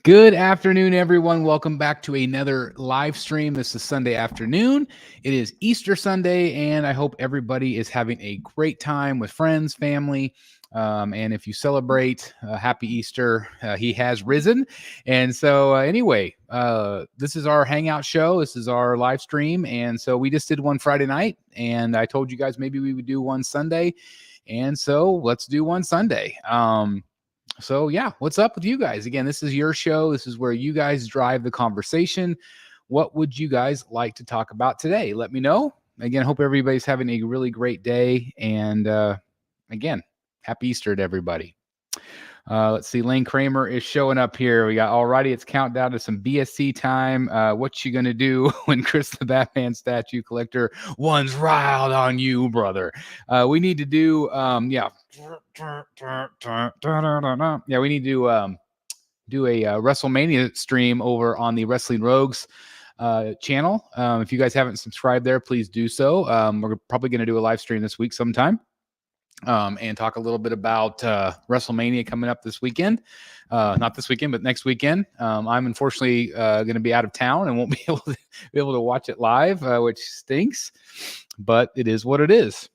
Good afternoon, everyone. Welcome back to another live stream. This is Sunday afternoon. It is Easter Sunday, and I hope everybody is having a great time with friends, family. And if you celebrate, happy Easter. He has risen. And so anyway, this is our hangout show. This is our live stream. And so we just did one Friday night, and I told you guys maybe we would do one Sunday. And so let's do one Sunday. So yeah, what's up with you guys? Again, this is your show. This is where you guys drive the conversation. What would you guys like to talk about today? Let me know. Again, I hope everybody's having a really great day. And again, happy Easter to everybody. Let's see. Lane Kramer is showing up here. We got alrighty. It's countdown to some BSC time. What you gonna do when Chris the Batman statue collector one's riled on you, brother? We need to do yeah. Yeah, we need to do a WrestleMania stream over on the Wrestling Rogues channel. If you guys haven't subscribed there, please do so. We're probably going to do a live stream this week sometime. And talk a little bit about WrestleMania coming up this weekend. Not this weekend, but next weekend. I'm unfortunately going to be out of town and won't be able to watch it live, which stinks, but it is what it is.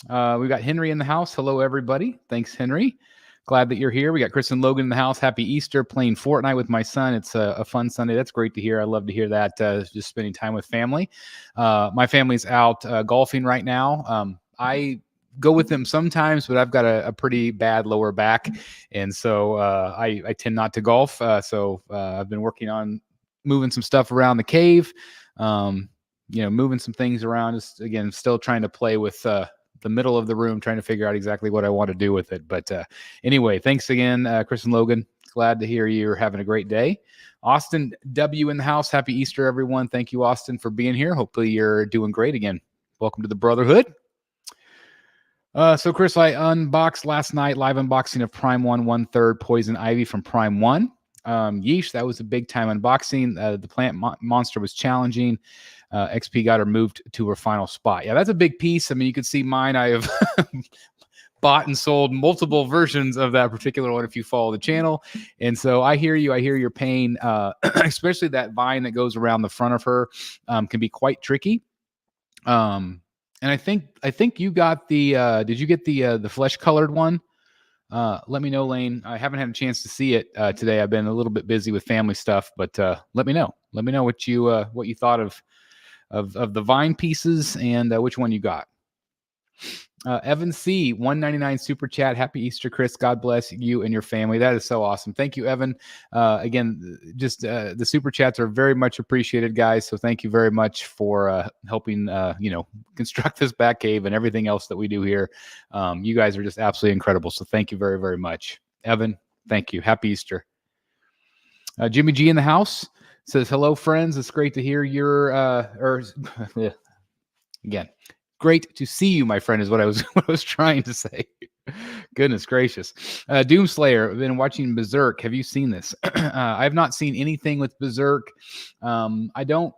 We've got Henry in the house. Hello, everybody. Thanks, Henry. Glad that you're here. We got Chris and Logan in the house. Happy Easter, playing Fortnite with my son. It's a fun Sunday. That's great to hear. I love to hear that. Just spending time with family. My family's out golfing right now. I go with them sometimes, but I've got a pretty bad lower back, and so I tend not to golf. So I've been working on moving some stuff around the cave, moving some things around. Just again, still trying to play with the middle of the room, trying to figure out exactly what I want to do with it. But anyway, thanks again, Chris and Logan. Glad to hear you're having a great day. Austin W in the house. Happy Easter, everyone. Thank you, Austin, for being here. Hopefully you're doing great again. Welcome to the Brotherhood. So Chris, I unboxed last night, live unboxing of Prime 1/3 Poison Ivy from Prime 1. Yeesh, that was a big time unboxing. The plant monster was challenging. XP got her moved to her final spot. Yeah, that's a big piece. I mean, you can see mine. I have bought and sold multiple versions of that particular one if you follow the channel. And so I hear you. I hear your pain, especially that vine that goes around the front of her can be quite tricky. And I think you got the did you get the flesh colored one? Let me know, Lane. I haven't had a chance to see it today. I've been a little bit busy with family stuff, but let me know. Let me know what you thought of the vine pieces and which one you got. Evan C, 199 super chat. Happy Easter, Chris. God bless you and your family. That is so awesome. Thank you, Evan. Again, just the super chats are very much appreciated, guys. So thank you very much for helping construct this back cave and everything else that we do here. You guys are just absolutely incredible. So thank you very, very much, Evan. Thank you. Happy Easter. Jimmy G in the house says, hello, friends. It's great to hear your again. Great to see you, my friend, is what I was trying to say. Goodness gracious. Doomslayer, I've been watching Berserk. Have you seen this? I have not seen anything with Berserk. I don't,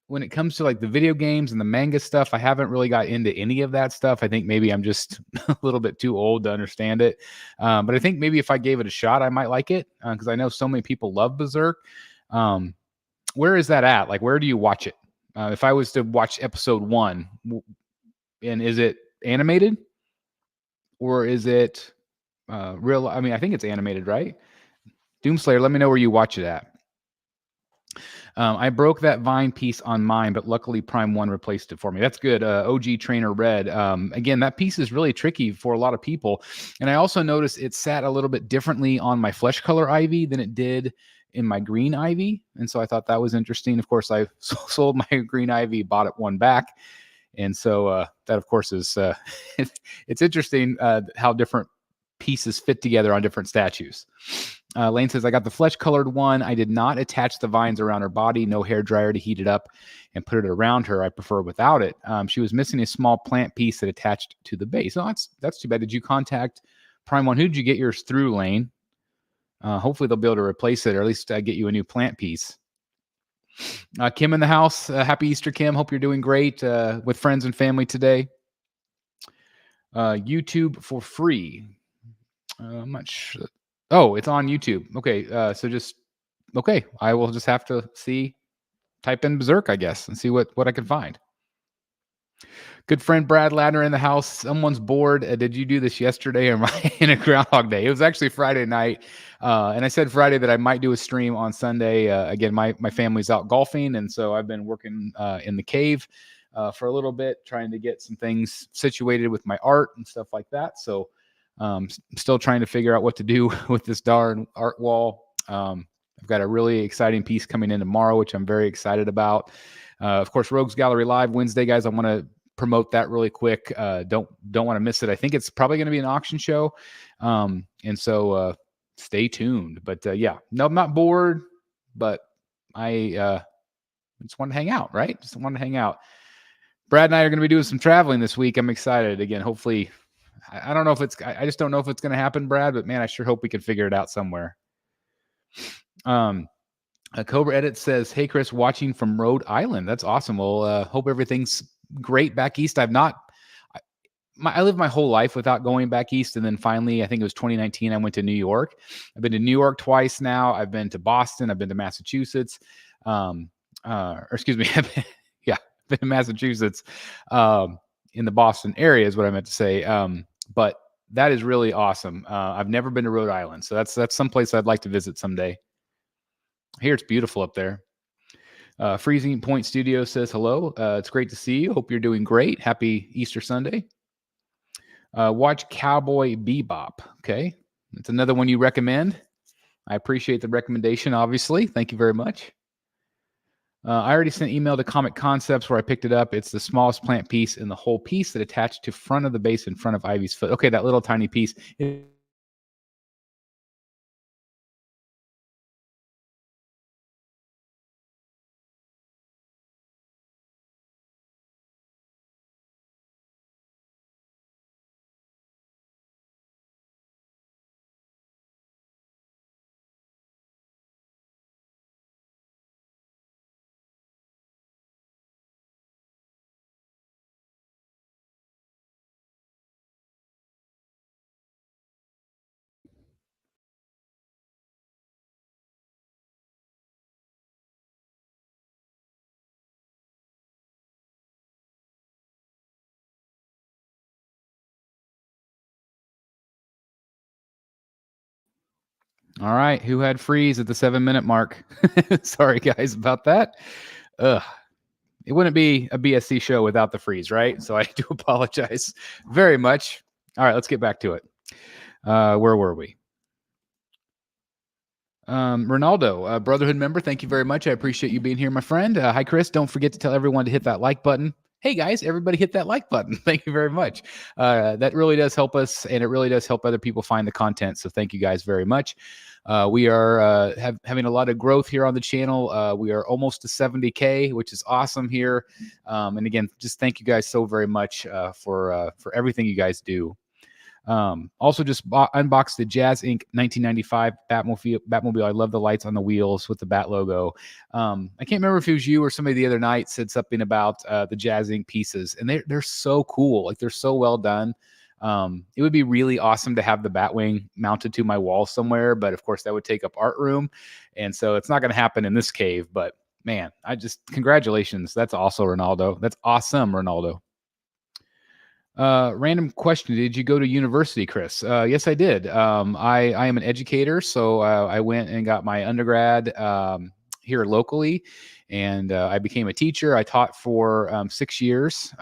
when it comes to like the video games and the manga stuff, I haven't really got into any of that stuff. I think maybe I'm just a little bit too old to understand it. But I think maybe if I gave it a shot, I might like it because I know so many people love Berserk. Where is that at? Like, where do you watch it? If I was to watch episode 1, and is it animated or is it real? I mean, I think it's animated, right? Doomslayer, let me know where you watch it at. I broke that vine piece on mine, but luckily Prime 1 replaced it for me. That's good. OG Trainer Red. Again, that piece is really tricky for a lot of people. And I also noticed it sat a little bit differently on my flesh color Ivy than it did in my green Ivy. And so I thought that was interesting. Of course, I sold my green Ivy, bought it one back. And so that, of course, is it's interesting how different pieces fit together on different statues. Lane says, I got the flesh-colored one. I did not attach the vines around her body. No hair dryer to heat it up and put it around her. I prefer without it. She was missing a small plant piece that attached to the base. Oh, that's too bad. Did you contact Prime 1? Who did you get yours through, Lane? Hopefully they'll be able to replace it or at least get you a new plant piece. Kim in the house. Happy Easter, Kim. Hope you're doing great with friends and family today. YouTube for free. I'm not sure. Oh, it's on YouTube. Okay, so just okay, I will just have to type in Berserk, I guess, and see what I can find. Good friend Brad Ladner in the house. Someone's bored. Did you do this yesterday or am I in a Groundhog Day? It was actually Friday night. And I said Friday that I might do a stream on Sunday. Again, my family's out golfing. And so I've been working in the cave for a little bit, trying to get some things situated with my art and stuff like that. So still trying to figure out what to do with this darn art wall. I've got a really exciting piece coming in tomorrow, which I'm very excited about. Of course, Rogues Gallery Live Wednesday, guys. I want to promote that really quick. Don't want to miss it. I think it's probably going to be an auction show. And so stay tuned. But yeah, no, I'm not bored, but I just want to hang out, right? Just want to hang out. Brad and I are going to be doing some traveling this week. I'm excited. Again, hopefully, I don't know if I just don't know if it's going to happen, Brad, but man, I sure hope we can figure it out somewhere. Cobra Edit says, hey, Chris, watching from Rhode Island. That's awesome. Well, hope everything's great back east. I lived my whole life without going back east. And then finally, I think it was 2019, I went to New York. I've been to New York twice now. I've been to Boston. I've been to Massachusetts. Or excuse me. Yeah, I've been to Massachusetts in the Boston area is what I meant to say. But that is really awesome. I've never been to Rhode Island. So that's someplace I'd like to visit someday. Here, it's beautiful up there. Freezing Point Studio says hello. It's great to see you. Hope you're doing great. Happy Easter Sunday. Watch Cowboy Bebop. Okay. That's another one you recommend. I appreciate the recommendation, obviously. Thank you very much. I already sent email to Comic Concepts where I picked it up. It's the smallest plant piece in the whole piece that attached to front of the base in front of Ivy's foot. Okay, that little tiny piece. All right. Who had freeze at the 7-minute mark? Sorry, guys, about that. Ugh. It wouldn't be a BSC show without the freeze, right? So I do apologize very much. All right, let's get back to it. Where were we? Ronaldo, Brotherhood member, thank you very much. I appreciate you being here, my friend. Hi, Chris. Don't forget to tell everyone to hit that like button. Hey, guys, everybody hit that like button. Thank you very much. That really does help us, and it really does help other people find the content. So thank you guys very much. We are having a lot of growth here on the channel. We are almost to 70K, which is awesome here. And again, just thank you guys so very much for everything you guys do. Also just unboxed the Jazz Inc. 1995 Batmobile. I love the lights on the wheels with the Bat logo. I can't remember if it was you or somebody the other night said something about the Jazz Inc. pieces, and they're so cool. Like, they're so well done. It would be really awesome to have the Batwing mounted to my wall somewhere, but of course that would take up art room. And so it's not going to happen in this cave, but man, congratulations. That's also Ronaldo. That's awesome, Ronaldo. Random question. Did you go to university, Chris? Yes, I did. I am an educator. So I went and got my undergrad here locally, and I became a teacher. I taught for 6 years.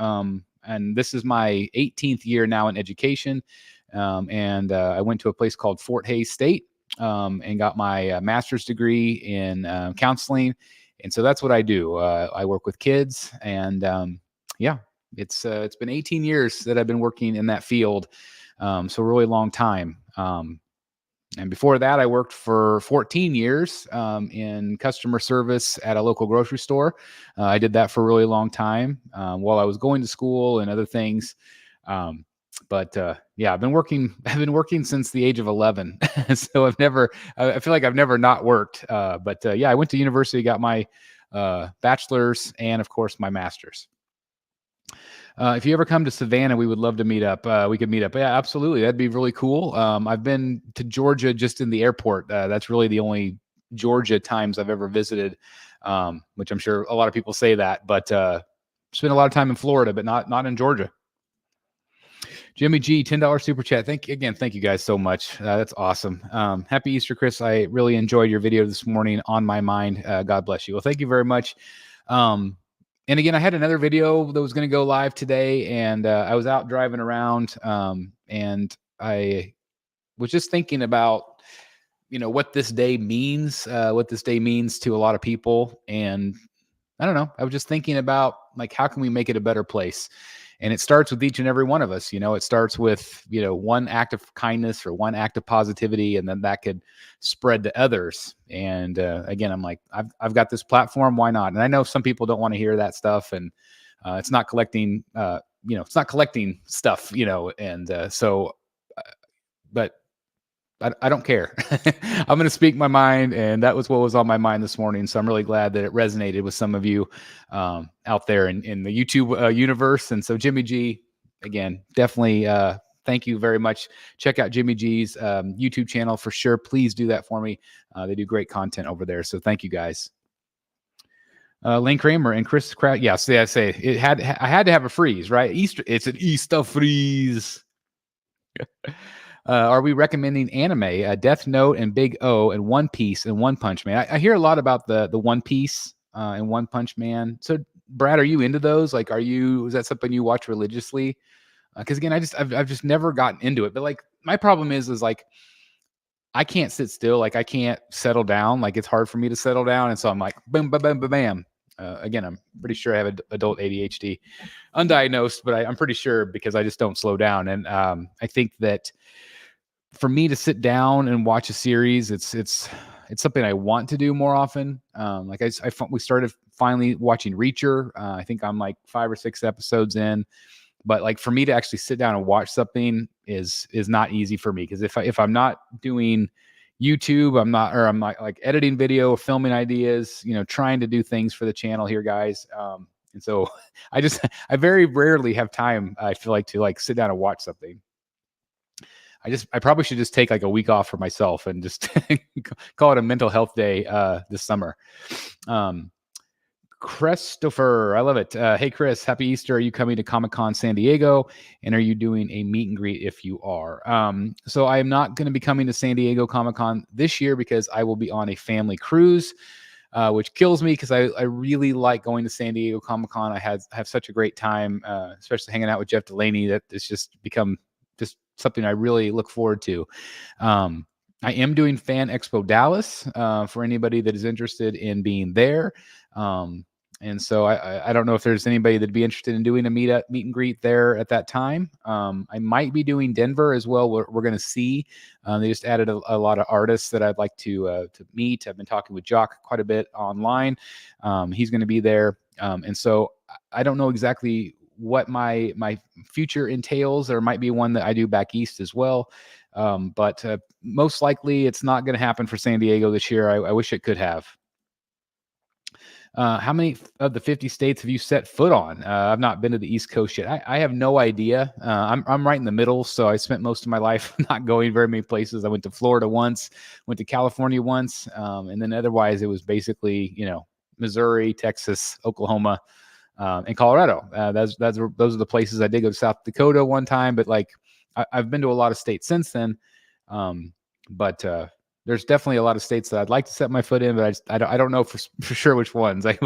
And this is my 18th year now in education. And I went to a place called Fort Hays State and got my master's degree in counseling. And so that's what I do. I work with kids, and yeah, it's been 18 years that I've been working in that field. So a really long time. And before that, I worked for 14 years in customer service at a local grocery store. I did that for a really long time while I was going to school and other things. But yeah, I've been working since the age of 11. So I feel like I've never not worked. But yeah, I went to university, got my bachelor's, and of course my master's. If you ever come to Savannah, we would love to meet up. We could meet up. Yeah, absolutely. That'd be really cool. I've been to Georgia just in the airport. That's really the only Georgia times I've ever visited, which I'm sure a lot of people say that, but spent a lot of time in Florida, but not in Georgia. Jimmy G, $10 super chat. Thank you guys so much. That's awesome. Happy Easter, Chris. I really enjoyed your video this morning. On my mind. God bless you. Well, thank you very much. And again, I had another video that was going to go live today, and I was out driving around, and I was just thinking about, what this day means to a lot of people. And I don't know, I was just thinking about, like, how can we make it a better place? And it starts with each and every one of us. It starts with, one act of kindness or one act of positivity, and then that could spread to others. And again, I'm like, I've got this platform. Why not? And I know some people don't want to hear that stuff, and it's not collecting, it's not collecting stuff, and but I don't care. I'm going to speak my mind, and that was what was on my mind this morning. So I'm really glad that it resonated with some of you out there in the YouTube universe. And so Jimmy G, again, definitely thank you very much. Check out Jimmy G's YouTube channel for sure. Please do that for me. They do great content over there. So thank you guys. Lane Kramer and Chris Kraut. Yes, I say I had to have a freeze, right? It's an Easter freeze. Are we recommending anime, Death Note and Big O and One Piece and One Punch Man? I hear a lot about the One Piece and One Punch Man. So Brad, are you into those? Like, is that something you watch religiously? Because again, I've just never gotten into it. But like, my problem is like, I can't sit still. Like, I can't settle down. Like, it's hard for me to settle down. And so I'm like, boom, bam, bam, bam, bam. Again, I'm pretty sure I have adult ADHD, undiagnosed, but I'm pretty sure because I just don't slow down. And I think that for me to sit down and watch a series, it's something I want to do more often. Like we started finally watching Reacher. I think I'm like 5 or 6 episodes in, but like for me to actually sit down and watch something is not easy for me. Because if I'm not doing YouTube, I'm not like editing video, filming ideas, trying to do things for the channel here, guys. And so I very rarely have time, I feel like, to like sit down and watch something. I probably should just take like a week off for myself and just call it a mental health day this summer. Christopher, I love it. Hey, Chris, happy Easter. Are you coming to Comic-Con San Diego? And are you doing a meet and greet if you are? So I am not going to be coming to San Diego Comic-Con this year because I will be on a family cruise, which kills me because I really like going to San Diego Comic-Con. I have such a great time, especially hanging out with Jeff Delaney. That it's just become just something I really look forward to. I am doing Fan Expo Dallas for anybody that is interested in being there. And so I don't know if there's anybody that'd be interested in doing a meet and greet there at that time. I might be doing Denver as well. We're going to see. They just added a lot of artists that I'd like to meet. I've been talking with Jock quite a bit online. He's going to be there. And so I don't know exactly what my future entails. There might be one that I do back east as well. But most likely it's not going to happen for San Diego this year. I wish it could have. How many of the 50 states have you set foot on? I've not been to the East Coast yet. I have no idea. I'm right in the middle, so I spent most of my life not going very many places. I went to Florida once, went to California once, and then otherwise it was basically, Missouri, Texas, Oklahoma, and Colorado. Those are the places. I did go to South Dakota one time, but like I've been to a lot of states since then. But there's definitely a lot of states that I'd like to set my foot in, but I don't know for sure which ones. At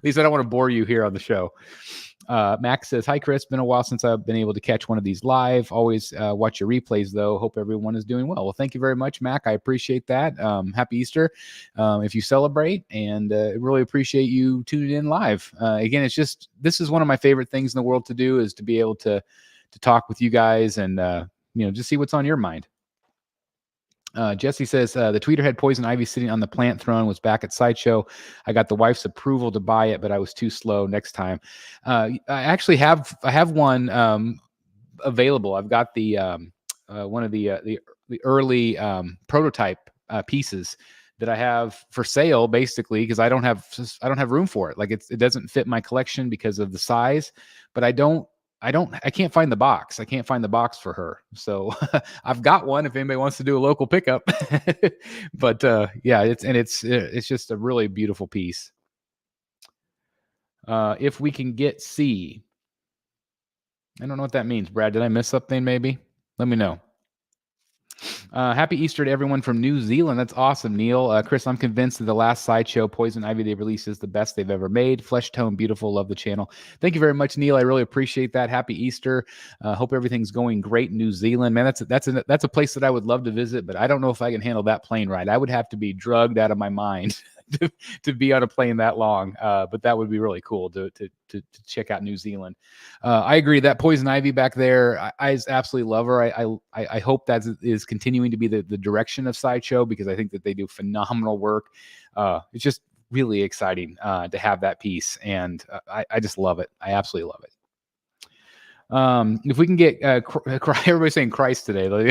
least I don't want to bore you here on the show. Max says, hi, Chris. Been a while since I've been able to catch one of these live. Always watch your replays, though. Hope everyone is doing well. Well, thank you very much, Mac. I appreciate that. Happy Easter if you celebrate, and really appreciate you tuning in live. Again, this is one of my favorite things in the world to do, is to be able to talk with you guys and just see what's on your mind. Jesse says, the tweeter had poison ivy sitting on the plant throne, was back at Sideshow. I got the wife's approval to buy it, but I was too slow. Next time. I actually have one available. I've got the one of the early prototype pieces that I have for sale, basically, because I don't have room for it. Like it doesn't fit my collection because of the size, but I don't I can't find the box. I can't find the box for her. So I've got one if anybody wants to do a local pickup. But yeah, it's just a really beautiful piece. If we can get C. I don't know what that means, Brad. Did I miss something maybe? Let me know. Happy Easter to everyone from New Zealand. That's awesome, Neil. Chris, I'm convinced that the last Sideshow Poison Ivy they released is the best they've ever made. Flesh tone, beautiful. Love the channel. Thank you very much, Neil. I really appreciate that. Happy Easter. Hope everything's going great in New Zealand, man. That's a place that I would love to visit, but I don't know if I can handle that plane ride. I would have to be drugged out of my mind to be on a plane that long. But that would be really cool to check out New Zealand. I agree that Poison Ivy back there, I absolutely love her. I hope that is continuing to be the direction of Sideshow, because I think that they do phenomenal work. It's just really exciting to have that piece, and I just love it. I absolutely love it. If we can get everybody's saying Christ today. To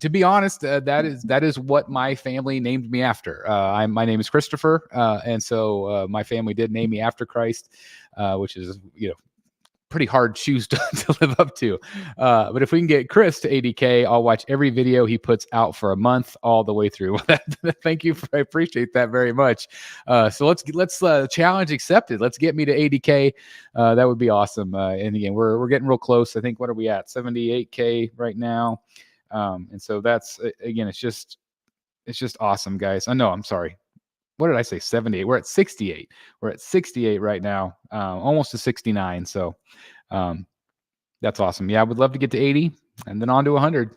be honest, that is what my family named me after. My name is Christopher, and so my family did name me after Christ, which is pretty hard shoes to live up to. But if we can get Chris to 80K, I'll watch every video he puts out for a month all the way through. Thank you. I appreciate that very much. So let's challenge accepted. Let's get me to 80K. That would be awesome. And again, we're getting real close. I think, what are we at? 78K right now. And so that's, again, it's just awesome, guys. I'm sorry. What did I say? 78. We're at 68. We're at 68 right now, almost to 69. So that's awesome. Yeah, I would love to get to 80 and then on to 100.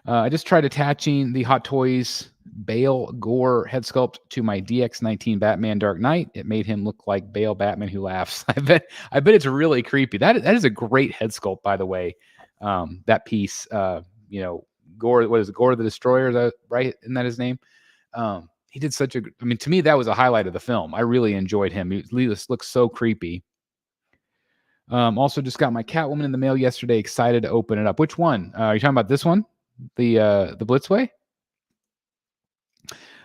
I just tried attaching the Hot Toys Bale Gore head sculpt to my DX19 Batman Dark Knight. It made him look like Bale Batman who laughs. I bet it's really creepy. That is a great head sculpt, by the way. That piece, Gore, what is it? Gore the Destroyer? Is that right? Isn't that his name? He did to me, that was a highlight of the film. I really enjoyed him. He just looks so creepy. Also just got my Catwoman in the mail yesterday. Excited to open it up. Which one? Are you talking about this one? The Blitzway?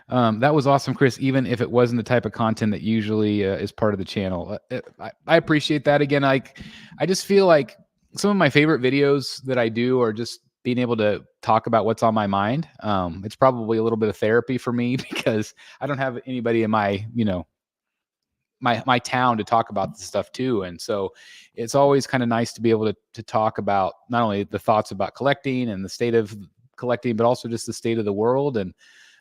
That was awesome, Chris, even if it wasn't the type of content that usually is part of the channel. I appreciate that. Again, I just feel like some of my favorite videos that I do are just being able to talk about what's on my mind. It's probably a little bit of therapy for me because I don't have anybody in my, my town to talk about this stuff too. And so it's always kind of nice to be able to talk about not only the thoughts about collecting and the state of collecting, but also just the state of the world. And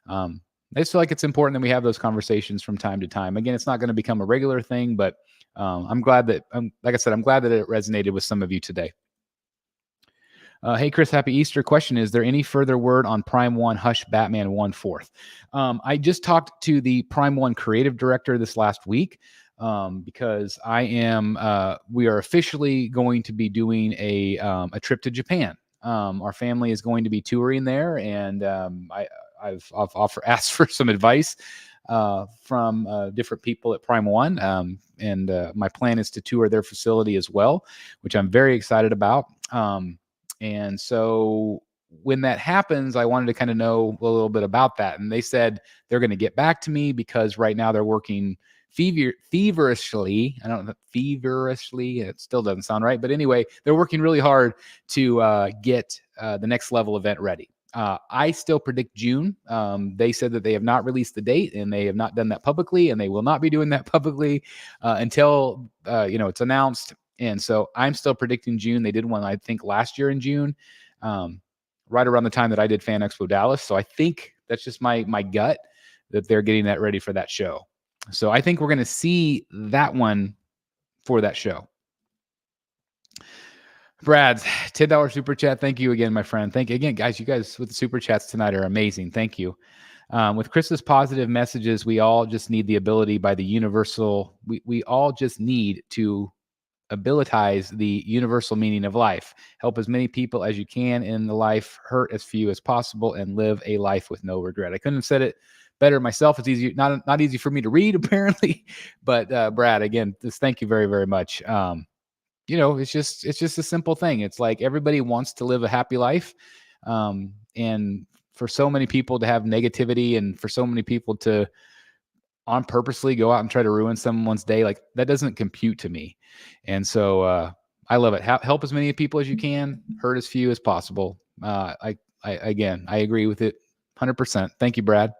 I just feel like it's important that we have those conversations from time to time. Again, it's not going to become a regular thing, but I'm glad that, like I said, I'm glad that it resonated with some of you today. Hey, Chris, happy Easter. Question, is there any further word on Prime 1 Hush Batman 1/4? I just talked to the Prime 1 creative director this last week because we are officially going to be doing a trip to Japan. Our family is going to be touring there, and I've asked for some advice from different people at Prime 1. And my plan is to tour their facility as well, which I'm very excited about. And so when that happens, I wanted to kind of know a little bit about that. And they said they're going to get back to me because right now they're working feverishly. I don't know, feverishly. It still doesn't sound right. But anyway, they're working really hard to get the next level event ready. I still predict June. They said that they have not released the date and they have not done that publicly, and they will not be doing that publicly until it's announced. And so I'm still predicting June. They did one, I think, last year in June, right around the time that I did Fan Expo Dallas. So I think that's just my gut that they're getting that ready for that show. So I think we're going to see that one for that show. Brad, $10 super chat. Thank you again, my friend. Thank you again, guys. You guys with the super chats tonight are amazing. Thank you. With Chris's positive messages, we all just need the ability by the universal. We all just need to abilitize the universal meaning of life. Help as many people as you can in the life, hurt as few as possible, and live a life with no regret. I couldn't have said it better myself. It's easy, not easy for me to read, apparently. But Brad, again, just thank you very, very much. It's just a simple thing. It's like everybody wants to live a happy life. And for so many people to have negativity and for so many people to on purposely go out and try to ruin someone's day, like that doesn't compute to me. And so I love it. Help as many people as you can, hurt as few as possible. Again, I agree with it 100%. Thank you, Brad.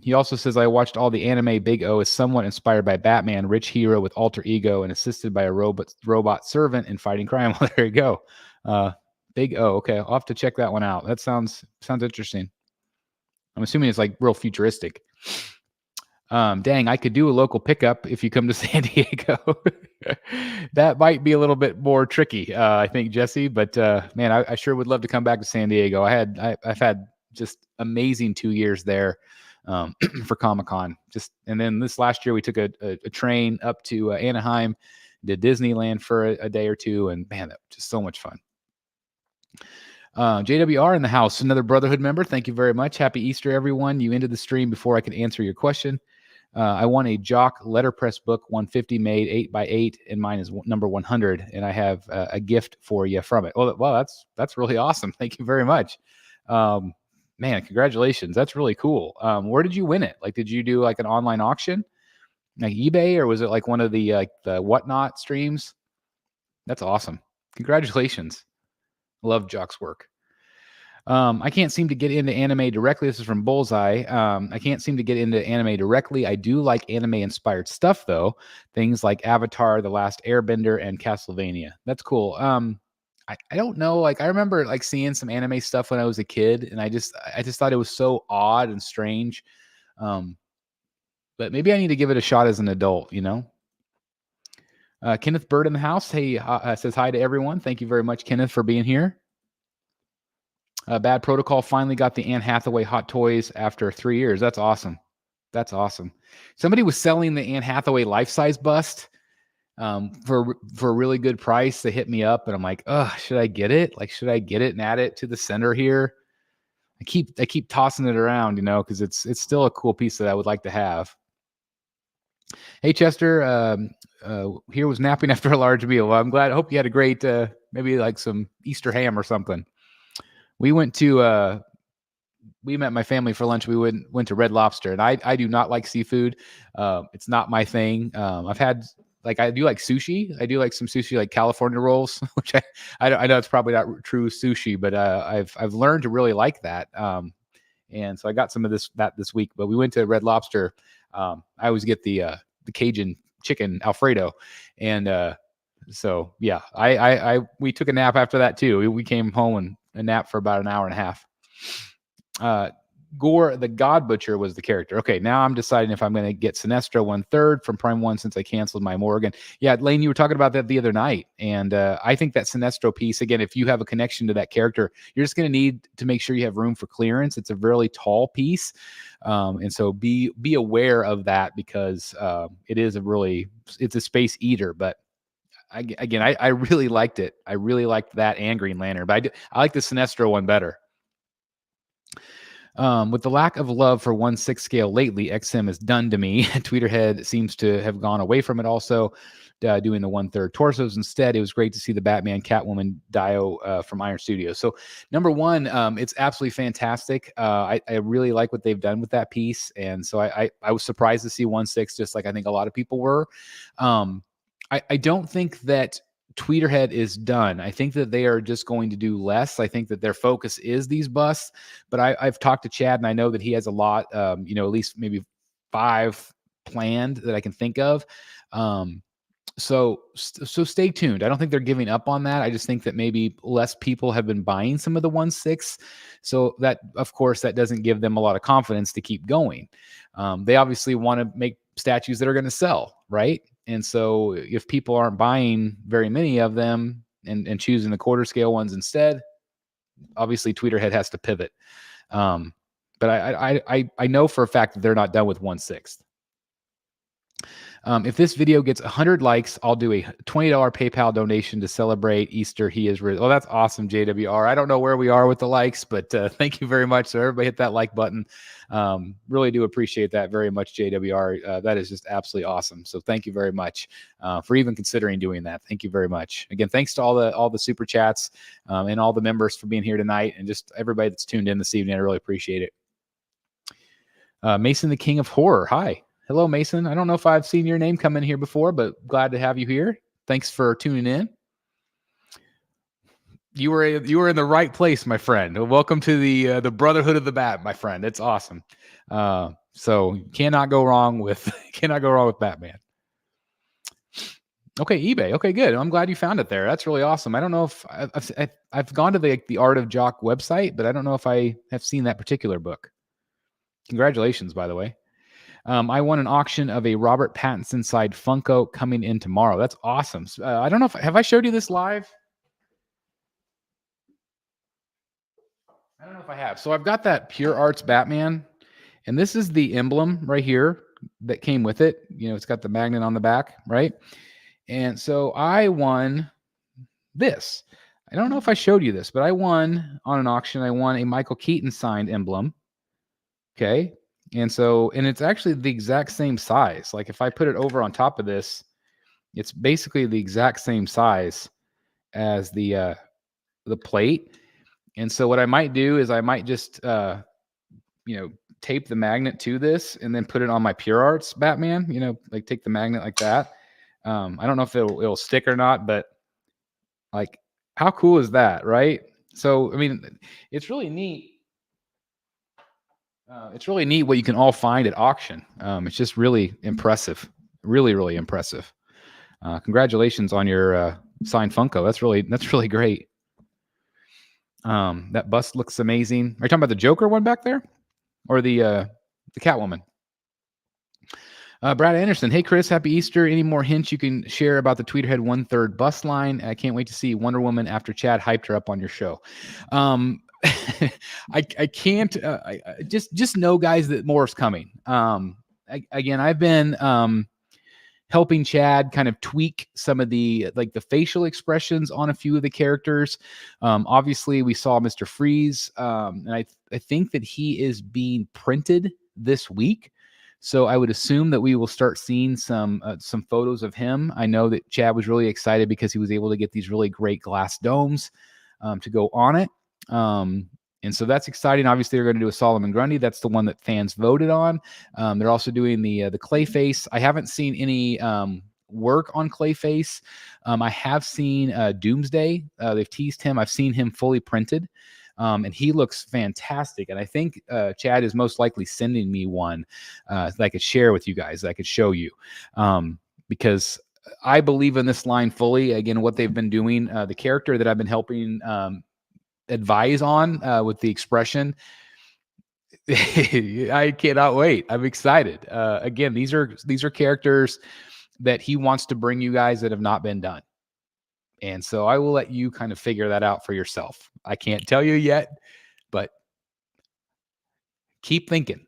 He also says, I watched all the anime. Big O is somewhat inspired by Batman, rich hero with alter ego and assisted by a robot servant in fighting crime. Well, there you go. Big O. Okay, I'll have to check that one out. That sounds interesting. I'm assuming it's like real futuristic. Dang, I could do a local pickup if you come to San Diego. That might be a little bit more tricky, I think, Jesse. But man, I sure would love to come back to San Diego. I've had just amazing 2 years there for Comic-Con. And then this last year we took a train up to Anaheim, did Disneyland for a day or two, and man, that was just so much fun. JWR in the house, another Brotherhood member. Thank you very much. Happy Easter, everyone. You ended the stream before I could answer your question. I won a Jock letterpress book 150 made 8x8, and mine is number 100, and I have a gift for you from it. Well, that's really awesome. Thank you very much. Man, congratulations. That's really cool. Where did you win it? Like, did you do like an online auction, like eBay, or was it like one of the the whatnot streams? That's awesome. Congratulations. Love Jock's work. I can't seem to get into anime directly. This is from Bullseye. I can't seem to get into anime directly. I do like anime-inspired stuff, though. Things like Avatar, The Last Airbender, and Castlevania. That's cool. I don't know. Like, I remember like seeing some anime stuff when I was a kid, and I just thought it was so odd and strange. But maybe I need to give it a shot as an adult, you know? Kenneth Bird in the house. Hey, says hi to everyone. Thank you very much, Kenneth, for being here. Bad Protocol finally got the Anne Hathaway Hot Toys after 3 years. That's awesome. That's awesome. Somebody was selling the Anne Hathaway life-size bust for a really good price. They hit me up, and I'm like, oh, should I get it? Like, should I get it and add it to the center here? I keep tossing it around, you know, because it's still a cool piece that I would like to have. Hey, Chester, here was napping after a large meal. Well, I'm glad. I hope you had a great, maybe like some Easter ham or something. We went to, we met my family for lunch. We went to Red Lobster, and I do not like seafood. It's not my thing. I've had, like, I do like sushi. I do like some sushi, like California rolls, which I know it's probably not true sushi, but I've learned to really like that. And so I got some of that this week. But we went to Red Lobster. I always get the Cajun chicken Alfredo, and so yeah, we took a nap after that too. We came home and a nap for about an hour and a half. Gore the God Butcher was the character. Okay, now I'm deciding if I'm going to get Sinestro 1/3 from Prime 1 since I canceled my Morgan. Yeah, Lane, you were talking about that the other night, and I think that Sinestro piece, again, if you have a connection to that character, you're just going to need to make sure you have room for clearance. It's a really tall piece, and so be aware of that, because it's a space eater, but I really liked it. I really liked that and Green Lantern, but I like the Sinestro one better. With the lack of love for 1/6 scale lately, XM is done to me. Tweeterhead seems to have gone away from it also, doing the 1/3 torsos instead. It was great to see the Batman Catwoman Dio from Iron Studios. So number one, it's absolutely fantastic. I really like what they've done with that piece. And so I was surprised to see 1/6, just like I think a lot of people were. I don't think that Tweeterhead is done. I think that they are just going to do less. I think that their focus is these busts, but I've talked to Chad, and I know that he has a lot, at least maybe 5 planned that I can think of. So stay tuned. I don't think they're giving up on that. I just think that maybe less people have been buying some of the 1/6. So that, of course, that doesn't give them a lot of confidence to keep going. They obviously want to make statues that are going to sell, right? And so if people aren't buying very many of them and choosing the quarter scale ones instead, obviously Tweeterhead has to pivot. But I know for a fact that they're not done with 1/6. If this video gets 100 likes, I'll do a $20 PayPal donation to celebrate Easter. He is risen. Oh, that's awesome, JWR. I don't know where we are with the likes, but thank you very much. So everybody hit that like button. Really do appreciate that very much, JWR. That is just absolutely awesome. So thank you very much for even considering doing that. Thank you very much. Again, thanks to all the super chats and all the members for being here tonight, and just everybody that's tuned in this evening. I really appreciate it. Mason, the King of Horror. Hi. Hello, Mason. I don't know if I've seen your name come in here before, but glad to have you here. Thanks for tuning in. You were in the right place, my friend. Welcome to the Brotherhood of the Bat, my friend. It's awesome. So cannot go wrong with Batman. Okay, eBay. Okay, good. I'm glad you found it there. That's really awesome. I don't know if I've gone to the Art of Jock website, but I don't know if I have seen that particular book. Congratulations, by the way. I won an auction of a Robert Pattinson side Funko coming in tomorrow. That's awesome. I don't know if have I showed you this live. I don't know if I have. So I've got that Pure Arts Batman, and this is the emblem right here that came with it. You know, it's got the magnet on the back, right? And so I won this. I don't know if I showed you this, but I won on an auction. I won a Michael Keaton signed emblem. Okay. And so, and it's actually the exact same size. Like if I put it over on top of this, it's basically the exact same size as the plate. And so what I might do is I might just tape the magnet to this and then put it on my Pure Arts Batman, like take the magnet like that. I don't know if it'll stick or not, but like how cool is that, right? So I mean, it's really neat. It's really neat what you can all find at auction. It's just really impressive, really, really impressive. Congratulations on your signed Funko. That's really great. That bust looks amazing. Are you talking about the Joker one back there, or the Catwoman? Brad Anderson. Hey Chris, happy Easter. Any more hints you can share about the Tweeterhead 1/3 bust line? I can't wait to see Wonder Woman after Chad hyped her up on your show. I can't. I just know, guys, that more is coming. Again, I've been helping Chad kind of tweak some of the facial expressions on a few of the characters. Obviously, we saw Mr. Freeze, and I think that he is being printed this week. So I would assume that we will start seeing some photos of him. I know that Chad was really excited because he was able to get these really great glass domes to go on it. And so that's exciting. Obviously, they're going to do a Solomon Grundy. That's the one that fans voted on. They're also doing the Clayface. I haven't seen any work on Clayface. I have seen Doomsday. They've teased him. I've seen him fully printed. And he looks fantastic. And I think Chad is most likely sending me one that I could share with you guys, that I could show you. Because I believe in this line fully. Again, what they've been doing, the character that I've been helping advise on with the expression. I cannot wait. I'm excited. Again, these are characters that he wants to bring you guys that have not been done. And so I will let you kind of figure that out for yourself. I can't tell you yet, but keep thinking.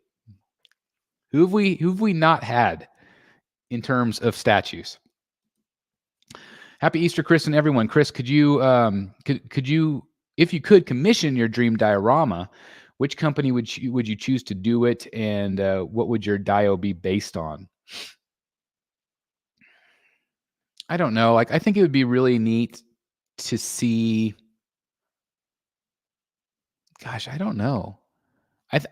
Who have we not had in terms of statues? Happy Easter, Chris, and everyone. Chris, could you could you, if you could, commission your dream diorama, which company would you choose to do it, and what would your dio be based on? I don't know. Like, I think it would be really neat to see. Gosh, I don't know.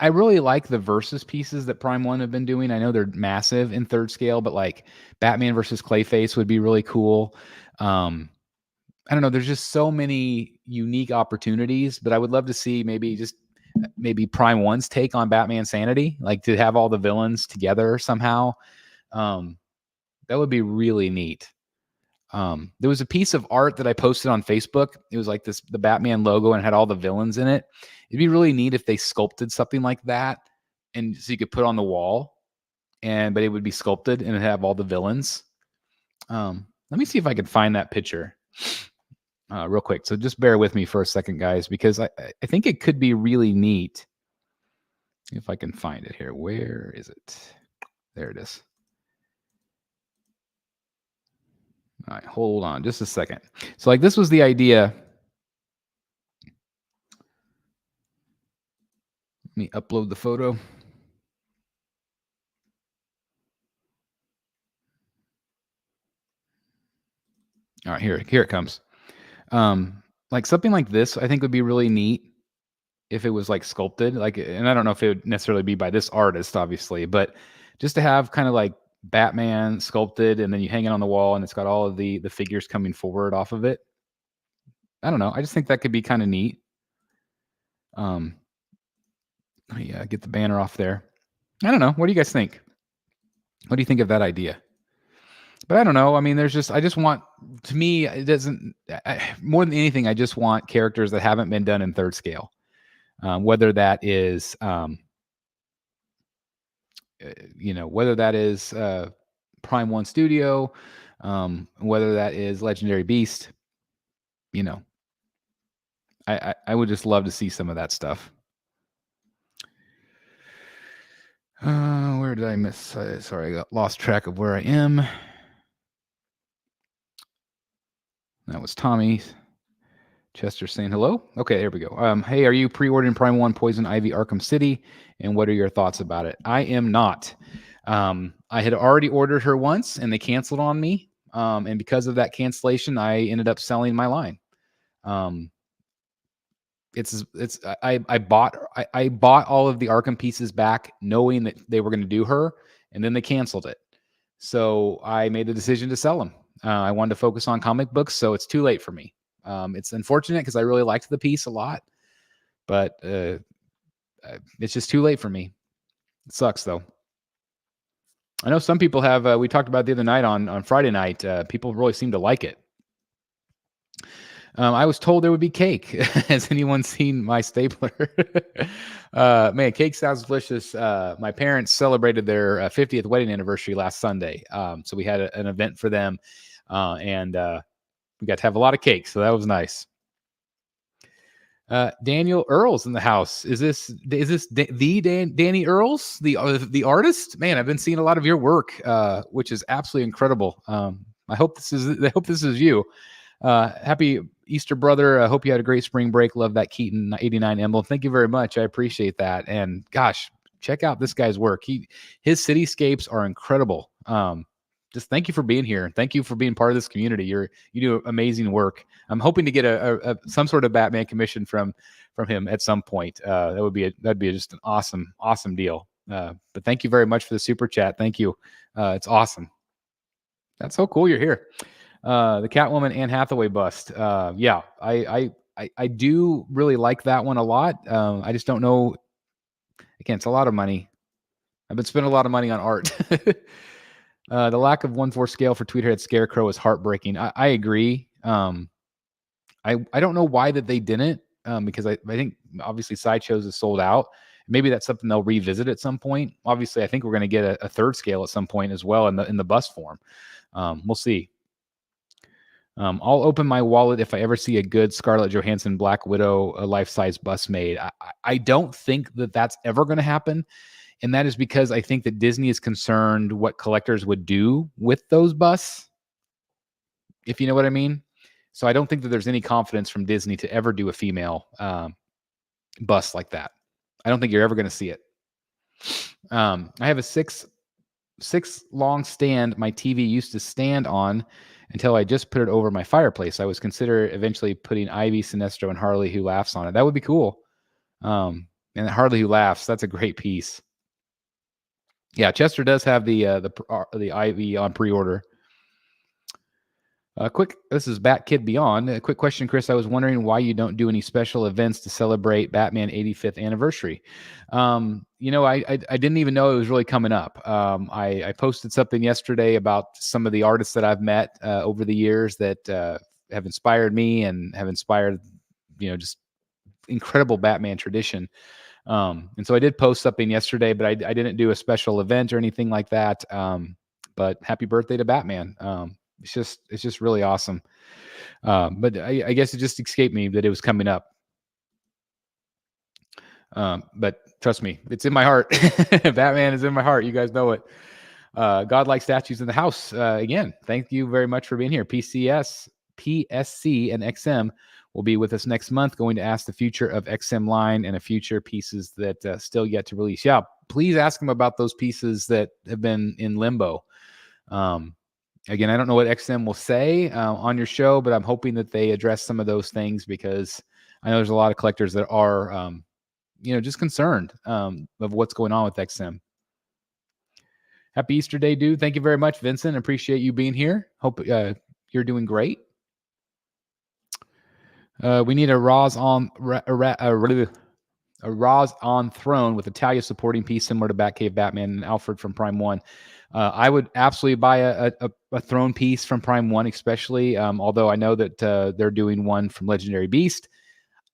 I really like the versus pieces that Prime One have been doing. I know they're massive in third scale, but like Batman versus Clayface would be really cool. I don't know. There's just so many unique opportunities, but I would love to see maybe Prime One's take on Batman Sanity, like to have all the villains together somehow. That would be really neat. There was a piece of art that I posted on Facebook. It was like the Batman logo and had all the villains in it. It'd be really neat if they sculpted something like that, and so you could put on the wall, but it would be sculpted and it'd have all the villains. Let me see if I can find that picture real quick. So just bear with me for a second, guys, because I think it could be really neat if I can find it here. Where is it? There it is. All right, hold on just a second. So like this was the idea. Let me upload the photo. All right, here it comes. Like something like this, I think would be really neat. if it was like sculpted, like, and I don't know if it would necessarily be by this artist, obviously, but just to have kind of like Batman sculpted and then you hang it on the wall and it's got all of the figures coming forward off of it. I don't know. I just think that could be kind of neat. Let me get the banner off there. I don't know. What do you guys think? What do you think of that idea? But I don't know. I mean, I just want, to me, it doesn't, more than anything, I just want characters that haven't been done in third scale. Whether that is, whether that is Prime One Studio, whether that is Legendary Beast, I would just love to see some of that stuff. Where did I miss? Sorry, I got lost track of where I am. That was Tommy. Chester saying hello. Okay, there we go. Hey, are you pre-ordering Prime 1 Poison Ivy Arkham City? And what are your thoughts about it? I am not. I had already ordered her once and they canceled on me. And because of that cancellation, I ended up selling my line. I bought all of the Arkham pieces back knowing that they were going to do her, and then they canceled it. So I made the decision to sell them. I wanted to focus on comic books, so it's too late for me. It's unfortunate because I really liked the piece a lot, but it's just too late for me. It sucks though. I know some people have. We talked about the other night on Friday night. People really seem to like it. I was told there would be cake. Has anyone seen my stapler? Man, cake sounds delicious. My parents celebrated their 50th wedding anniversary last Sunday. So we had an event for them, and we got to have a lot of cake. So that was nice. Daniel Earls in the house. Is this Danny Earls, the artist? Man, I've been seeing a lot of your work, which is absolutely incredible. I hope this is you. Happy Easter, brother. I hope you had a great spring break. Love that Keaton 89 emblem. Thank you very much. I appreciate that. And gosh, check out this guy's work. His cityscapes are incredible. Just thank you for being here. Thank you for being part of this community. You do amazing work. I'm hoping to get some sort of Batman commission from him at some point. That'd be just an awesome deal. But thank you very much for the super chat. Thank you. It's awesome. That's so cool. You're here. The Catwoman Anne Hathaway bust. Yeah, I do really like that one a lot. I just don't know. Again, it's a lot of money. I've been spending a lot of money on art. The lack of 1/4 scale for Tweethead Scarecrow is heartbreaking. I agree. I don't know why that they didn't, because I think obviously Sideshows is sold out. Maybe that's something they'll revisit at some point. Obviously, I think we're going to get a third scale at some point as well in the bust form. We'll see. I'll open my wallet if I ever see a good Scarlett Johansson Black Widow life-size bust made. I don't think that that's ever going to happen. And that is because I think that Disney is concerned what collectors would do with those busts, if you know what I mean. So I don't think that there's any confidence from Disney to ever do a female bust like that. I don't think you're ever going to see it. I have a six long stand my TV used to stand on until I just put it over my fireplace. I was considering eventually putting Ivy, Sinestro, and Harley Who Laughs on it. That would be cool. And Harley Who Laughs, that's a great piece. Yeah, Chester does have the Ivy on pre-order. This is Bat Kid Beyond. A quick question, Chris. I was wondering why you don't do any special events to celebrate Batman 85th anniversary. I didn't even know it was really coming up. I posted something yesterday about some of the artists that I've met over the years that have inspired me and have inspired, just incredible Batman tradition. And so I did post something yesterday, but I didn't do a special event or anything like that. But happy birthday to Batman. It's just really awesome. But I guess it just escaped me that it was coming up. But trust me, it's in my heart. Batman is in my heart. You guys know it. Godlike statues in the house. Again, thank you very much for being here. PSC, and XM will be with us next month, going to ask the future of XM line and a future pieces that still yet to release. Yeah, please ask them about those pieces that have been in limbo. Again, I don't know what XM will say on your show, but I'm hoping that they address some of those things because I know there's a lot of collectors that are just concerned of what's going on with XM. Happy Easter Day, dude. Thank you very much, Vincent. Appreciate you being here. Hope you're doing great. We need a Roz on throne with a Talia supporting piece similar to Batcave Batman and Alfred from Prime 1. I would absolutely buy a throne piece from Prime 1, especially, although I know that they're doing one from Legendary Beast.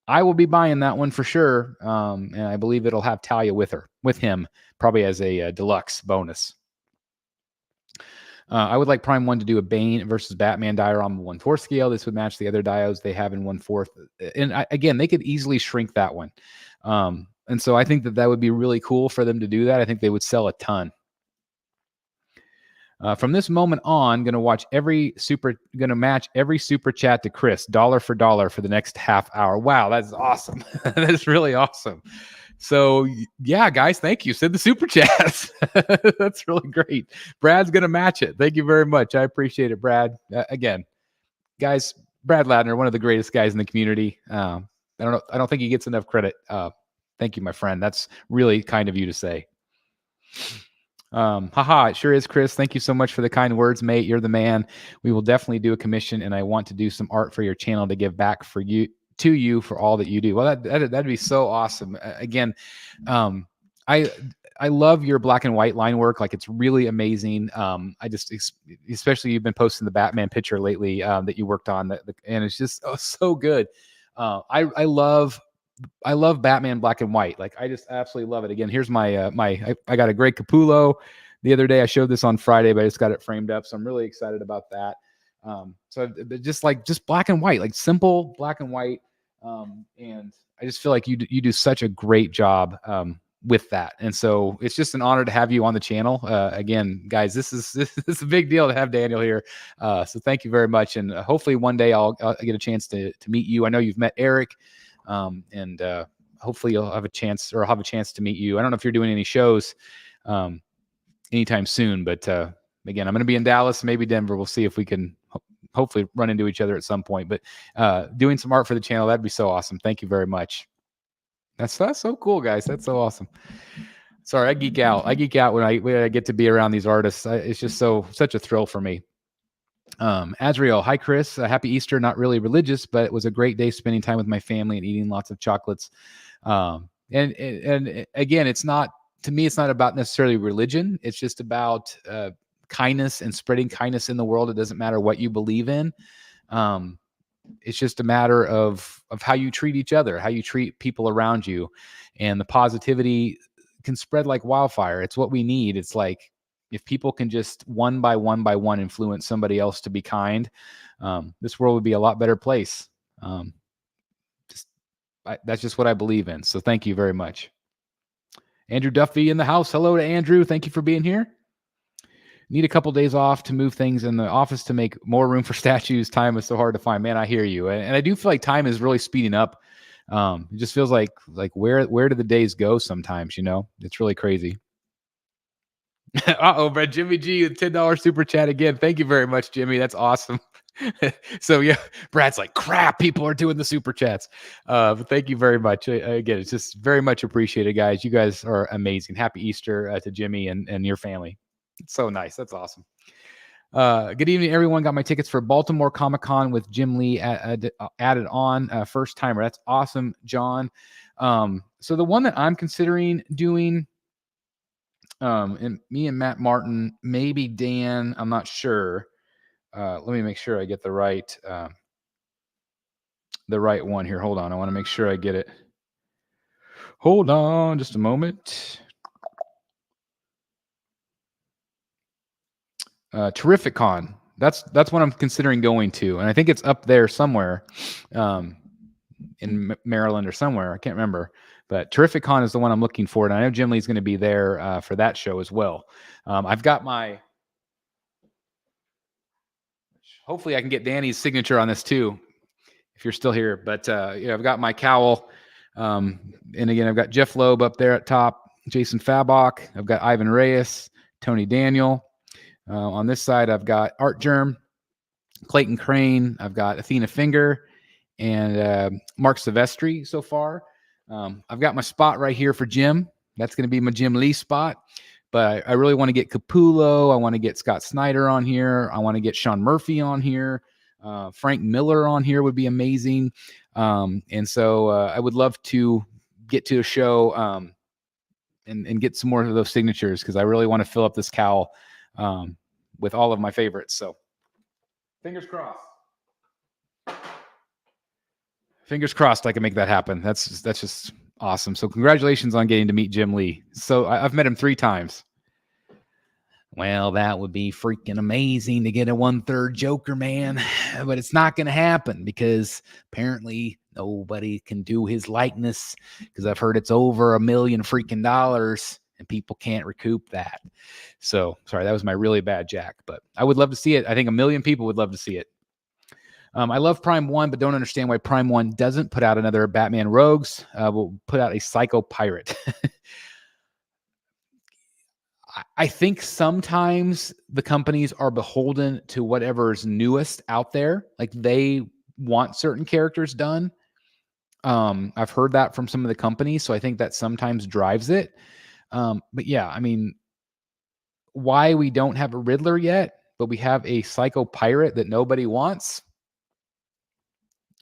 I will be buying that one for sure, and I believe it'll have Talia with him, probably as a deluxe bonus. I would like Prime 1 to do a Bane versus Batman diorama 1/4 scale. This would match the other dios they have in 1/4. And again, they could easily shrink that one. And so I think that would be really cool for them to do that. I think they would sell a ton. From this moment on, going to match every super chat to Chris, dollar for dollar for the next half hour. Wow, that's awesome. That's really awesome. So yeah, guys, thank you. Send the super chats. That's really great. Brad's going to match it. Thank you very much. I appreciate it, Brad. Again, guys, Brad Ladner, one of the greatest guys in the community. I don't think he gets enough credit. Thank you, my friend. That's really kind of you to say. It sure is, Chris. Thank you so much for the kind words, mate. You're the man. We will definitely do a commission, and I want to do some art for your channel to give back to you for all that you do. Well, that'd be so awesome. Again, I love your black and white line work. Like, it's really amazing. Especially you've been posting the Batman picture lately that you worked on, and it's just so good. I love Batman black and white. Like, I just absolutely love it. Again, here's my I got a great Capullo the other day. I showed this on Friday, but I just got it framed up, so I'm really excited about that. So just black and white, like simple black and white. And I just feel like you do such a great job with that. And so it's just an honor to have you on the channel. Again, guys, this is a big deal to have Daniel here. So thank you very much. And hopefully one day I'll get a chance to meet you. I know you've met Eric, and hopefully you'll have a chance, or I'll have a chance to meet you. I don't know if you're doing any shows anytime soon, but again, I'm going to be in Dallas, maybe Denver. We'll see if we can hopefully run into each other at some point, but doing some art for the channel, that'd be so awesome. Thank you very much. That's so cool, guys. That's so awesome. Sorry, I geek out when I get to be around these artists. It's just such a thrill for me. Azriel, hi Chris, happy Easter. Not really religious, but it was a great day spending time with my family and eating lots of chocolates. And again, it's not about necessarily religion. It's just about kindness and spreading kindness in the world. It doesn't matter what you believe in. It's just a matter of how you treat each other, how you treat people around you, and the positivity can spread like wildfire. It's what we need. It's like, if people can just one by one influence somebody else to be kind, this world would be a lot better place. That's just what I believe in. So thank you very much. Andrew Duffy in the house. Hello to Andrew. Thank you for being here. Need a couple days off to move things in the office to make more room for statues. Time is so hard to find. Man, I hear you. And I do feel like time is really speeding up. It just feels like where do the days go sometimes, It's really crazy. Brad, Jimmy G, $10 super chat again. Thank you very much, Jimmy. That's awesome. So yeah, Brad's like, crap, people are doing the super chats. But thank you very much. Again, it's just very much appreciated, guys. You guys are amazing. Happy Easter to Jimmy and your family. It's so nice. That's awesome. Good evening, everyone. Got my tickets for Baltimore Comic-Con with Jim Lee added on. First timer. That's awesome, John. So the one that I'm considering doing, and me and Matt Martin, maybe Dan, I'm not sure. Let me make sure I get the right one here. Hold on. I want to make sure I get it. Hold on just a moment. Terrific Con. That's what I'm considering going to. And I think it's up there somewhere in Maryland or somewhere. I can't remember. But Terrific Con is the one I'm looking for. And I know Jim Lee's going to be there for that show as well. I've got my... Hopefully I can get Danny's signature on this too, if you're still here. But I've got my cowl. And again, I've got Jeff Loeb up there at top, Jason Fabok. I've got Ivan Reyes, Tony Daniel. On this side, I've got Art Germ, Clayton Crane. I've got Athena Finger and Mark Silvestri so far. I've got my spot right here for Jim. That's going to be my Jim Lee spot. But I really want to get Capullo. I want to get Scott Snyder on here. I want to get Sean Murphy on here. Frank Miller on here would be amazing. And so I would love to get to a show and get some more of those signatures, because I really want to fill up this cowl with all of my favorites. So fingers crossed. Fingers crossed I can make that happen. That's just awesome. So congratulations on getting to meet Jim Lee. So I've met him 3 times. Well, that would be freaking amazing to get a 1/3 Joker, man. But it's not going to happen because apparently nobody can do his likeness, because I've heard it's over $1 million freaking dollars and people can't recoup that. So sorry, that was my really bad Jack, but I would love to see it. I think 1 million people would love to see it. I love Prime 1, but don't understand why Prime 1 doesn't put out another Batman Rogues. We'll put out a Psycho Pirate. I think sometimes the companies are beholden to whatever's newest out there. Like they want certain characters done. I've heard that from some of the companies, so I think that sometimes drives it. But yeah, I mean, why we don't have a Riddler yet, but we have a Psycho Pirate that nobody wants?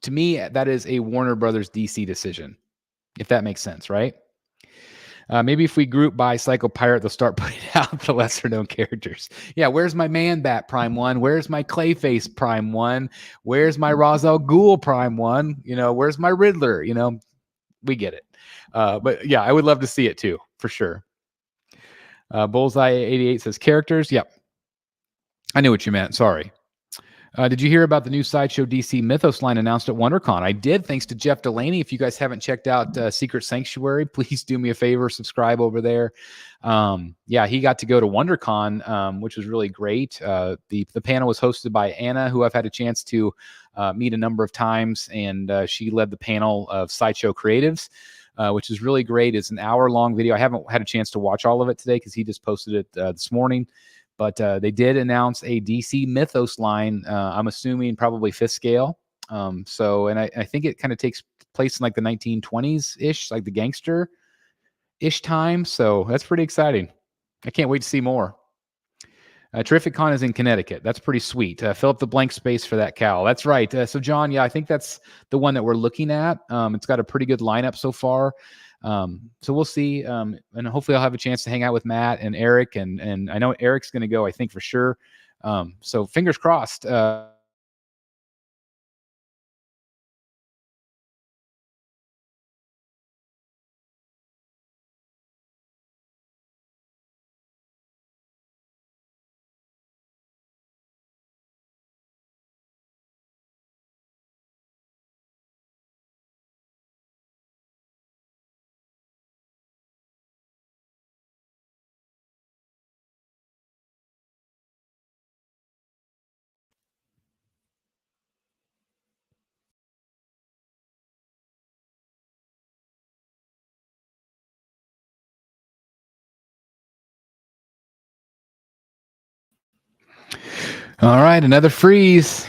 To me, that is a Warner Brothers DC decision, if that makes sense, right? Maybe if we group by Psycho Pirate, they'll start putting out the lesser known characters. Yeah, where's my Man Bat Prime 1? Where's my Clayface Prime 1? Where's my Ra's al Ghul Prime 1? Where's my Riddler? We get it. But yeah, I would love to see it too, for sure. Bullseye 88 says characters. Yep. I knew what you meant. Sorry. Did you hear about the new Sideshow DC Mythos line announced at WonderCon? I did, thanks to Jeff Delaney. If you guys haven't checked out Secret Sanctuary, please do me a favor, subscribe over there. Yeah, he got to go to WonderCon, which was really great. The panel was hosted by Anna, who I've had a chance to meet a number of times, and she led the panel of Sideshow Creatives, which is really great. It's an hour-long video. I haven't had a chance to watch all of it today because he just posted it this morning. But they did announce a DC Mythos line. I'm assuming probably 5th scale. And I think it kind of takes place in like the 1920s ish, like the gangster ish time. So that's pretty exciting. I can't wait to see more. Terrific Con is in Connecticut. That's pretty sweet. Fill up the blank space for that cowl. That's right. So John, yeah, I think that's the one that we're looking at. It's got a pretty good lineup so far. So we'll see. And hopefully I'll have a chance to hang out with Matt and Eric, and I know Eric's going to go, I think, for sure. So fingers crossed. All right, another freeze.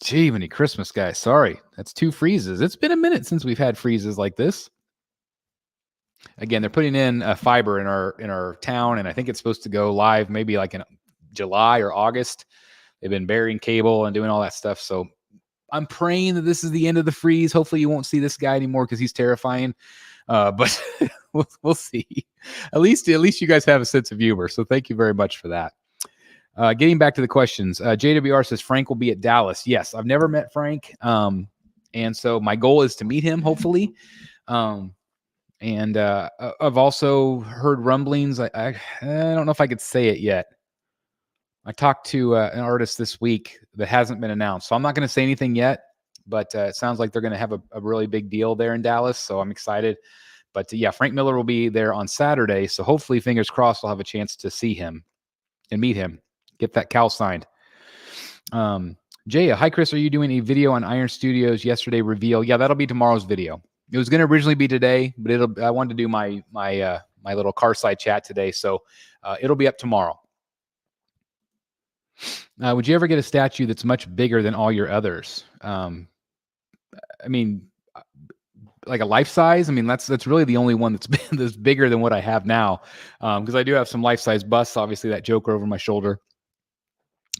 Gee, many Christmas, guys. Sorry, that's 2 freezes. It's been a minute since we've had freezes like this. Again, they're putting in fiber in our town, and I think it's supposed to go live maybe like in July or August. They've been burying cable and doing all that stuff. So I'm praying that this is the end of the freeze. Hopefully you won't see this guy anymore because he's terrifying. But we'll see. At least you guys have a sense of humor. So thank you very much for that. Getting back to the questions, JWR says Frank will be at Dallas. Yes, I've never met Frank. And so my goal is to meet him, hopefully. And I've also heard rumblings. I don't know if I could say it yet. I talked to an artist this week that hasn't been announced, so I'm not going to say anything yet, but it sounds like they're going to have a really big deal there in Dallas, so I'm excited. But yeah, Frank Miller will be there on Saturday, so hopefully, fingers crossed, I'll have a chance to see him and meet him, get that cowl signed. Jaya, hi Chris, are you doing a video on Iron Studios yesterday reveal? Yeah, that'll be tomorrow's video. It was going to originally be today, but I wanted to do my little car side chat today, so it'll be up tomorrow. Would you ever get a statue that's much bigger than all your others? I mean, like a life size. I mean, that's really the only one that's bigger than what I have now. Because I do have some life size busts, obviously that Joker over my shoulder.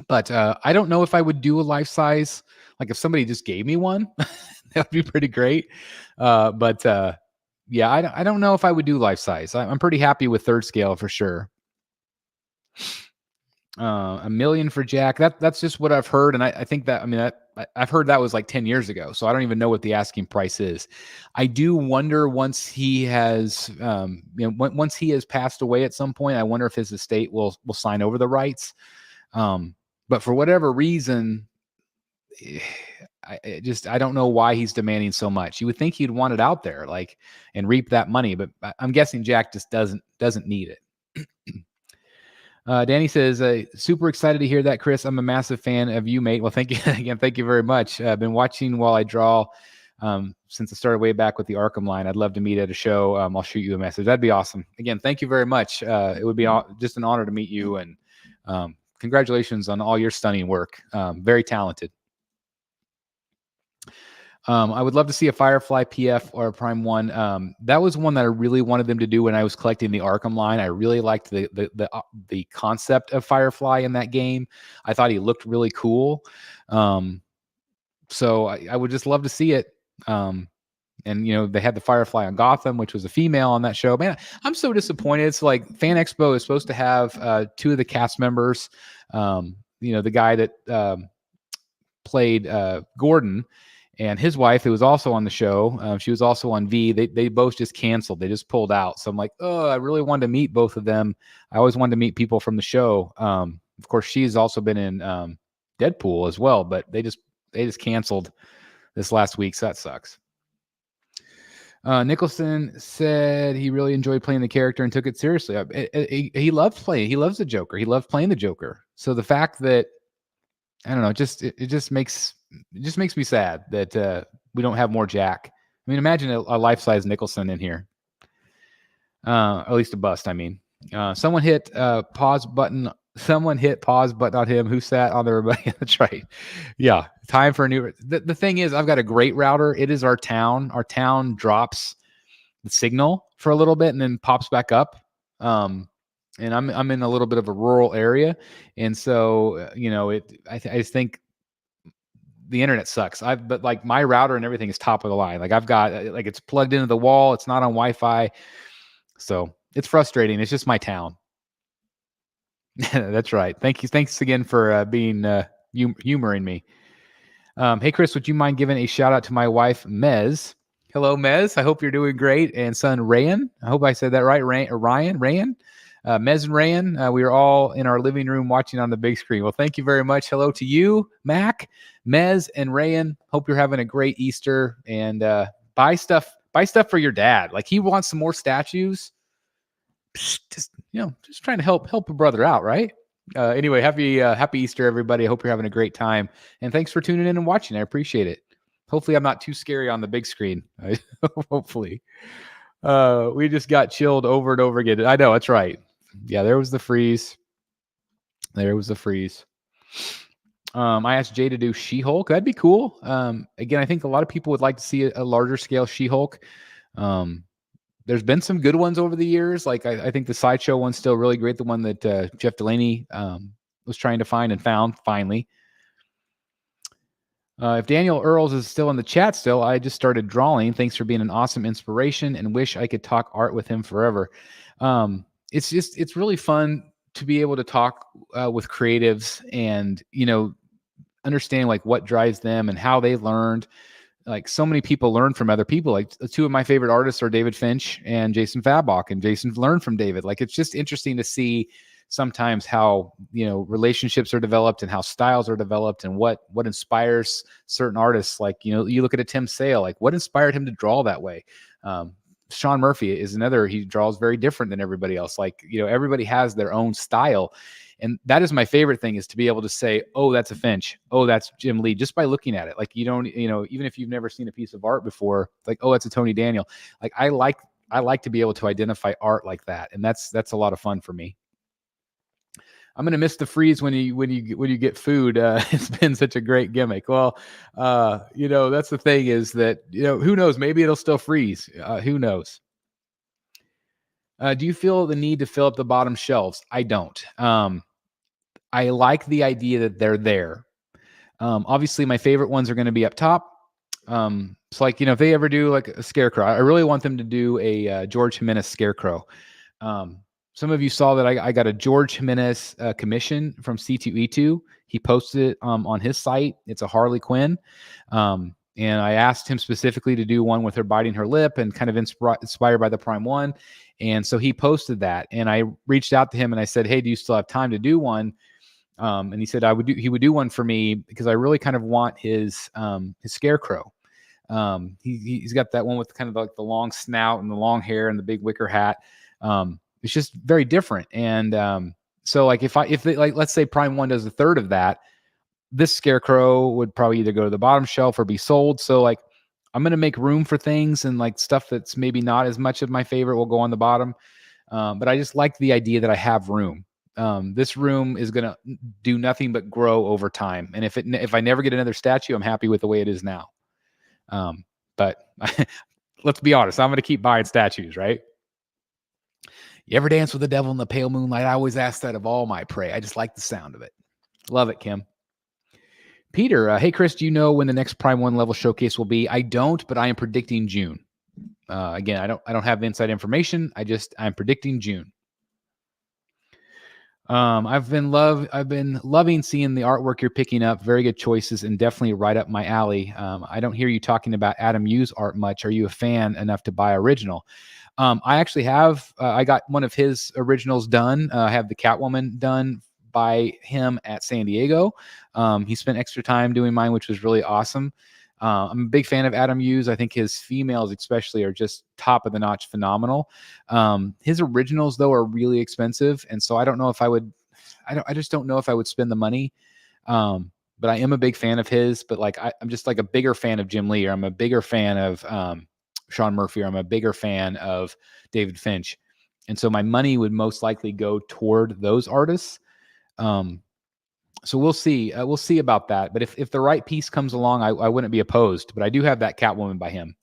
But I don't know if I would do a life size. Like if somebody just gave me one, that would be pretty great. But yeah, I don't know if I would do life size. I'm pretty happy with third scale for sure. $1 million for Jack. That's just what I've heard, and I think that, I mean, I've heard that was like 10 years ago, so I don't even know what the asking price is. I do wonder once he has, once he has passed away at some point, I wonder if his estate will sign over the rights. But for whatever reason, I don't know why he's demanding so much. You would think he'd want it out there, like, and reap that money, but I'm guessing Jack just doesn't need it. Danny says, super excited to hear that, Chris. I'm a massive fan of you, mate. Well, thank you again. Thank you very much. I've been watching while I draw since I started way back with the Arkham line. I'd love to meet at a show. I'll shoot you a message. That'd be awesome. Again, thank you very much. It would be just an honor to meet you, and congratulations on all your stunning work. Very talented. I would love to see a Firefly PF or a Prime 1. That was one that I really wanted them to do when I was collecting the Arkham line. I really liked the concept of Firefly in that game. I thought he looked really cool. So I would just love to see it. And, they had the Firefly on Gotham, which was a female on that show. Man, I'm so disappointed. It's like Fan Expo is supposed to have 2 of the cast members. The guy that played Gordon, and his wife, who was also on the show, she was also on V. They both just canceled. They just pulled out. So I'm like, oh, I really wanted to meet both of them. I always wanted to meet people from the show. Of course, she's also been in Deadpool as well, but they just canceled this last week, so that sucks. Nicholson said he really enjoyed playing the character and took it seriously. He loved playing. He loves the Joker. He loved playing the Joker. So the fact that, I don't know, it just makes me sad that we don't have more Jack. I mean, imagine a life-size Nicholson in here. At least a bust, I mean. Someone hit pause button. Someone hit pause button on him. Who sat on everybody? That's right. Yeah, time for a new. The thing is, I've got a great router. It is our town. Our town drops the signal for a little bit and then pops back up. And I'm in a little bit of a rural area, and so I just think the internet sucks. But like my router and everything is top of the line. Like I've got it's plugged into the wall. It's not on Wi-Fi, so it's frustrating. It's just my town. That's right. Thank you. Thanks again for being humoring me. Hey Chris, would you mind giving a shout out to my wife Mez? Hello Mez. I hope you're doing great. And son Rayan. I hope I said that right. Rayan. Mez and Rayan, we are all in our living room watching on the big screen. Well, thank you very much. Hello to you, Mac, Mez, and Rayan. Hope you're having a great Easter, and buy stuff for your dad. Like he wants some more statues. Just trying to help a brother out, right? Anyway, happy Easter, everybody. I hope you're having a great time, and thanks for tuning in and watching. I appreciate it. Hopefully, I'm not too scary on the big screen. Hopefully, we just got chilled over and over again. I know, that's right. Yeah, there was the freeze. I asked Jay to do She-Hulk. That'd be cool. Again, I think a lot of people would like to see a larger scale She-Hulk. There's been some good ones over the years. Like I think the Sideshow one's still really great. The one that Jeff Delaney was trying to find and found finally. If Daniel Earls is still in the chat still, I just started drawing. Thanks for being an awesome inspiration and wish I could talk art with him forever. It's really fun to be able to talk with creatives and, understand like what drives them and how they learned. Like so many people learn from other people. Like 2 of my favorite artists are David Finch and Jason Fabok, and Jason learned from David. Like it's just interesting to see sometimes how relationships are developed and how styles are developed and what inspires certain artists. Like you look at a Tim Sale, like what inspired him to draw that way. Sean Murphy is another. He draws very different than everybody else. Like everybody has their own style, and that is my favorite thing, is to be able to say, oh, that's a Finch, oh, that's Jim Lee, just by looking at it. Like you don't even if you've never seen a piece of art before, like, oh, that's a Tony Daniel. Like I like to be able to identify art like that, and that's a lot of fun for me. I'm gonna miss the freeze when you get food. It's been such a great gimmick. Well, that's the thing is that who knows? Maybe it'll still freeze. Who knows? Do you feel the need to fill up the bottom shelves? I don't. I like the idea that they're there. Obviously, my favorite ones are going to be up top. It's like, if they ever do like a scarecrow, I really want them to do a George Jimenez scarecrow. Some of you saw that I got a George Jimenez commission from C2E2. He posted it on his site. It's a Harley Quinn. And I asked him specifically to do one with her biting her lip and kind of inspired by the Prime 1. And so he posted that. And I reached out to him and I said, hey, do you still have time to do one? And he said he would do one for me because I really kind of want his scarecrow. He's got that one with kind of like the long snout and the long hair and the big wicker hat. It's just very different. And so like if let's say Prime 1 does a third of that, this scarecrow would probably either go to the bottom shelf or be sold. So like I'm going to make room for things, and like stuff that's maybe not as much of my favorite will go on the bottom. But I just like the idea that I have room. This room is going to do nothing but grow over time. And if I never get another statue, I'm happy with the way it is now. But let's be honest, I'm going to keep buying statues, right? You ever dance with the devil in the pale moonlight? I always ask that of all my prey. I just like the sound of it. Love it, Kim. Peter, hey, Chris, do you know when the next Prime 1 level showcase will be? I don't, but I am predicting June. Again, I don't have inside information. I'm predicting June. I've been loving seeing the artwork you're picking up. Very good choices and definitely right up my alley. I don't hear you talking about Adam Yu's art much. Are you a fan enough to buy original? I actually have. I got one of his originals done. I have the Catwoman done by him at San Diego. He spent extra time doing mine, which was really awesome. I'm a big fan of Adam Yu's. I think his females especially are just top of the notch phenomenal. His originals though are really expensive. And so I don't know if I just don't know if I would spend the money. But I am a big fan of his, but like, I'm just like a bigger fan of Jim Lee, or I'm a bigger fan of Sean Murphy, or I'm a bigger fan of David Finch. And so my money would most likely go toward those artists. So we'll see. We'll see about that. But if the right piece comes along, I wouldn't be opposed. But I do have that Catwoman by him.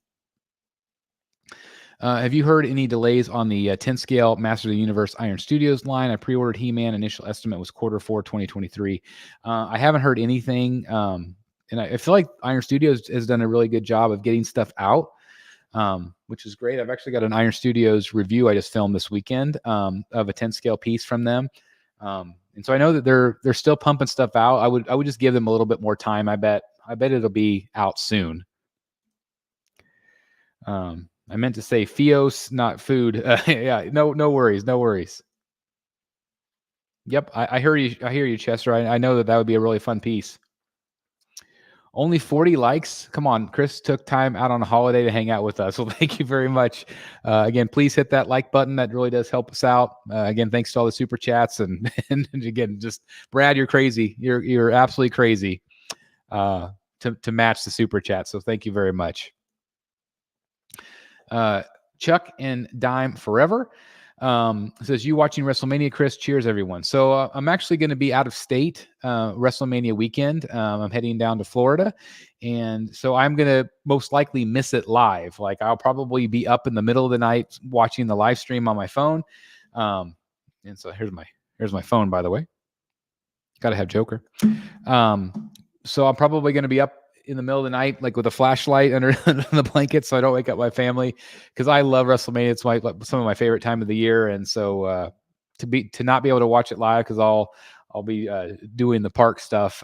Have you heard any delays on the 10 scale Master of the Universe Iron Studios line? I pre-ordered He-Man. Initial estimate was Q4 2023. I haven't heard anything. And I feel like Iron Studios has done a really good job of getting stuff out, which is great. I've actually got an Iron Studios review I just filmed this weekend of a 10 scale piece from them. And so I know that they're still pumping stuff out. I would just give them a little bit more time. I bet it'll be out soon. I meant to say Fios, not food. Yeah, no worries. Yep, I hear you, Chester. I know that would be a really fun piece. Only 40 likes. Come on, Chris took time out on a holiday to hang out with us. Well, thank you very much. Again, please hit that like button. That really does help us out. Again, thanks to all the super chats. And again, just Brad, you're crazy. You're absolutely crazy to match the super chat. So thank you very much. Chuck and Dime Forever says, you watching WrestleMania, Chris? Cheers, everyone. So I'm actually going to be out of state WrestleMania weekend. I'm heading down to Florida, and so I'm going to most likely miss it live. Like, I'll probably be up in the middle of the night watching the live stream on my phone. And so here's my phone, by the way. Got to have Joker. So I'm probably going to be up in the middle of the night, like with a flashlight under the blanket, so I don't wake up my family, because I love WrestleMania. It's some of my favorite time of the year. And so to not be able to watch it live, because I'll be doing the park stuff.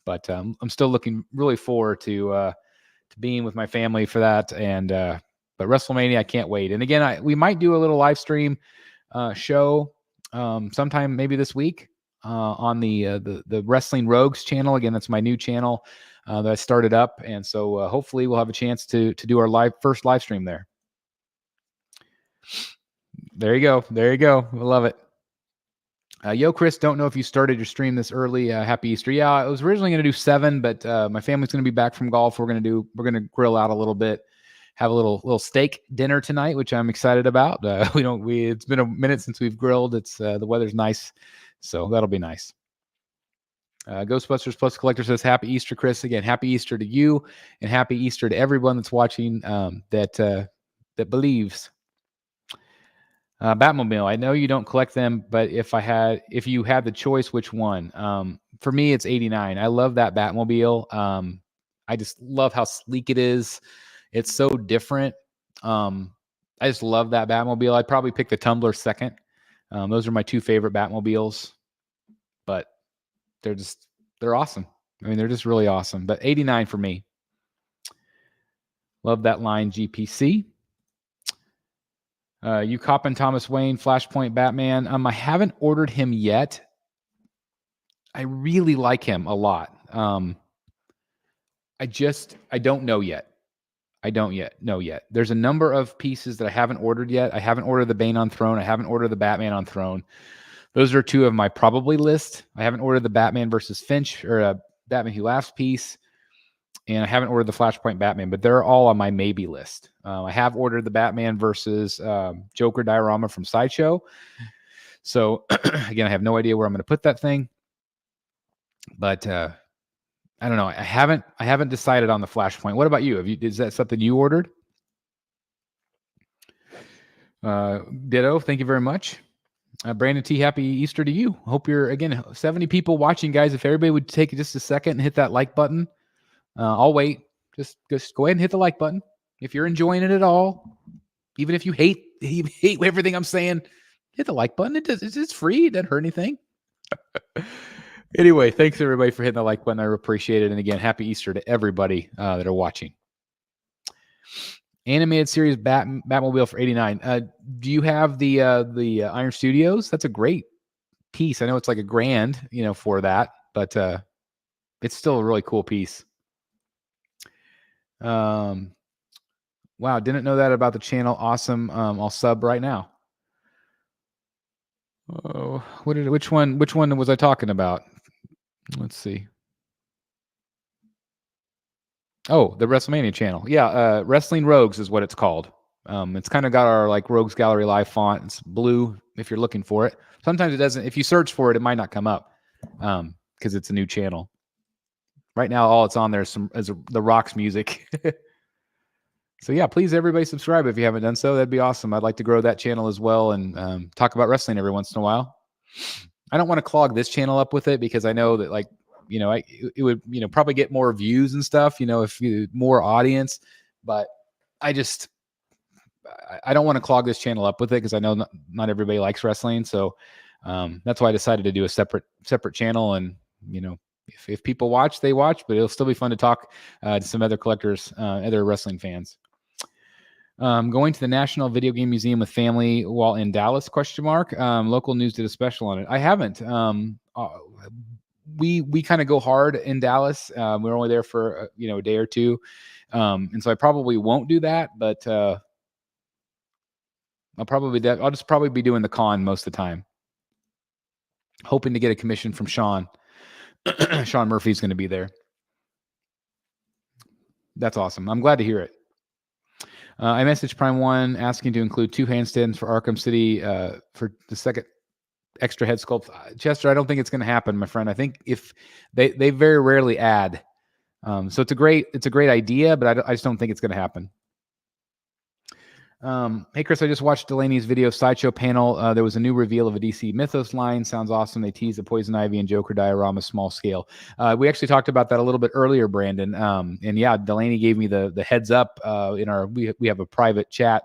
But I'm still looking really forward to being with my family for that. And but WrestleMania, I can't wait. And again, we might do a little live stream show sometime maybe this week on the Wrestling Rogues channel. Again, that's my new channel that I started up, and so hopefully we'll have a chance to do our first live stream there. There you go. I love it. Yo, Chris, don't know if you started your stream this early. Happy Easter. Yeah, I was originally going to do 7, but my family's going to be back from golf. We're going to grill out a little bit, have a little steak dinner tonight, which I'm excited about. It's been a minute since we've grilled. It's the weather's nice So that'll be nice. Ghostbusters Plus Collector says, Happy Easter, Chris. Again, Happy Easter to you, and Happy Easter to everyone that's watching that believes. Batmobile. I know you don't collect them, but if you had the choice, which one? For me, it's 89. I love that Batmobile. I just love how sleek it is. It's so different. I just love that Batmobile. I'd probably pick the Tumbler second. Those are my two favorite Batmobiles, but they're awesome. I mean, they're just really awesome. But 89 for me. Love that line, GPC. You copping Thomas Wayne, Flashpoint Batman. I haven't ordered him yet. I really like him a lot. I don't know yet. I don't know yet. There's a number of pieces that I haven't ordered yet. I haven't ordered the Bane on Throne. I haven't ordered the Batman on Throne. Those are two of my probably list. I haven't ordered the Batman versus Finch or Batman Who Laughs piece. And I haven't ordered the Flashpoint Batman, but they're all on my maybe list. I have ordered the Batman versus Joker diorama from Sideshow. So again, I have no idea where I'm going to put that thing, but I don't know. I haven't decided on the Flashpoint. What about you? Is that something you ordered? Ditto. Thank you very much. Brandon T, happy Easter to you. Hope you're, again, 70 people watching, guys. If everybody would take just a second and hit that like button. I'll wait. Just go ahead and hit the like button. If you're enjoying it at all, even if you hate everything I'm saying, hit the like button. It's free. It doesn't hurt anything. Anyway, thanks everybody for hitting the like button. I appreciate it. And again, happy Easter to everybody that are watching. Animated series Batmobile for 89. Do you have the Iron Studios? That's a great piece. I know it's like $1,000, for that, but it's still a really cool piece. Wow, didn't know that about the channel. Awesome. I'll sub right now. Oh, which one was I talking about? Let's see. Oh, the WrestleMania channel. Yeah, Wrestling Rogues is what it's called. It's kind of got our like Rogues Gallery Live font. It's blue if you're looking for it. Sometimes it doesn't. If you search for it, it might not come up because it's a new channel. Right now, all it's on there is the Rock's music. So yeah, please everybody subscribe if you haven't done so. That'd be awesome. I'd like to grow that channel as well and talk about wrestling every once in a while. I don't want to clog this channel up with it because I know that it would probably get more views and stuff. If more audience, but I don't want to clog this channel up with it because I know not everybody likes wrestling. So that's why I decided to do a separate channel. And if people watch, they watch, but it'll still be fun to talk to some other collectors, other wrestling fans. Going to the National Video Game Museum with family while in Dallas, ? Local news did a special on it. I haven't. We kind of go hard in Dallas. We're only there for a day or two. And so I probably won't do that, but I'll just probably be doing the con most of the time. Hoping to get a commission from Sean. Sean Murphy's going to be there. That's awesome. I'm glad to hear it. I messaged Prime One asking to include 2 handstands for Arkham City for the second extra head sculpt. Chester, I don't think it's going to happen, my friend. I think if they very rarely add. So it's a great idea, but I just don't think it's going to happen. Hey, Chris, I just watched Delaney's video Sideshow panel. There was a new reveal of a DC Mythos line. Sounds awesome. They teased the Poison Ivy and Joker diorama small scale. We actually talked about that a little bit earlier, Brandon. And yeah, Delaney gave me the heads up we have a private chat.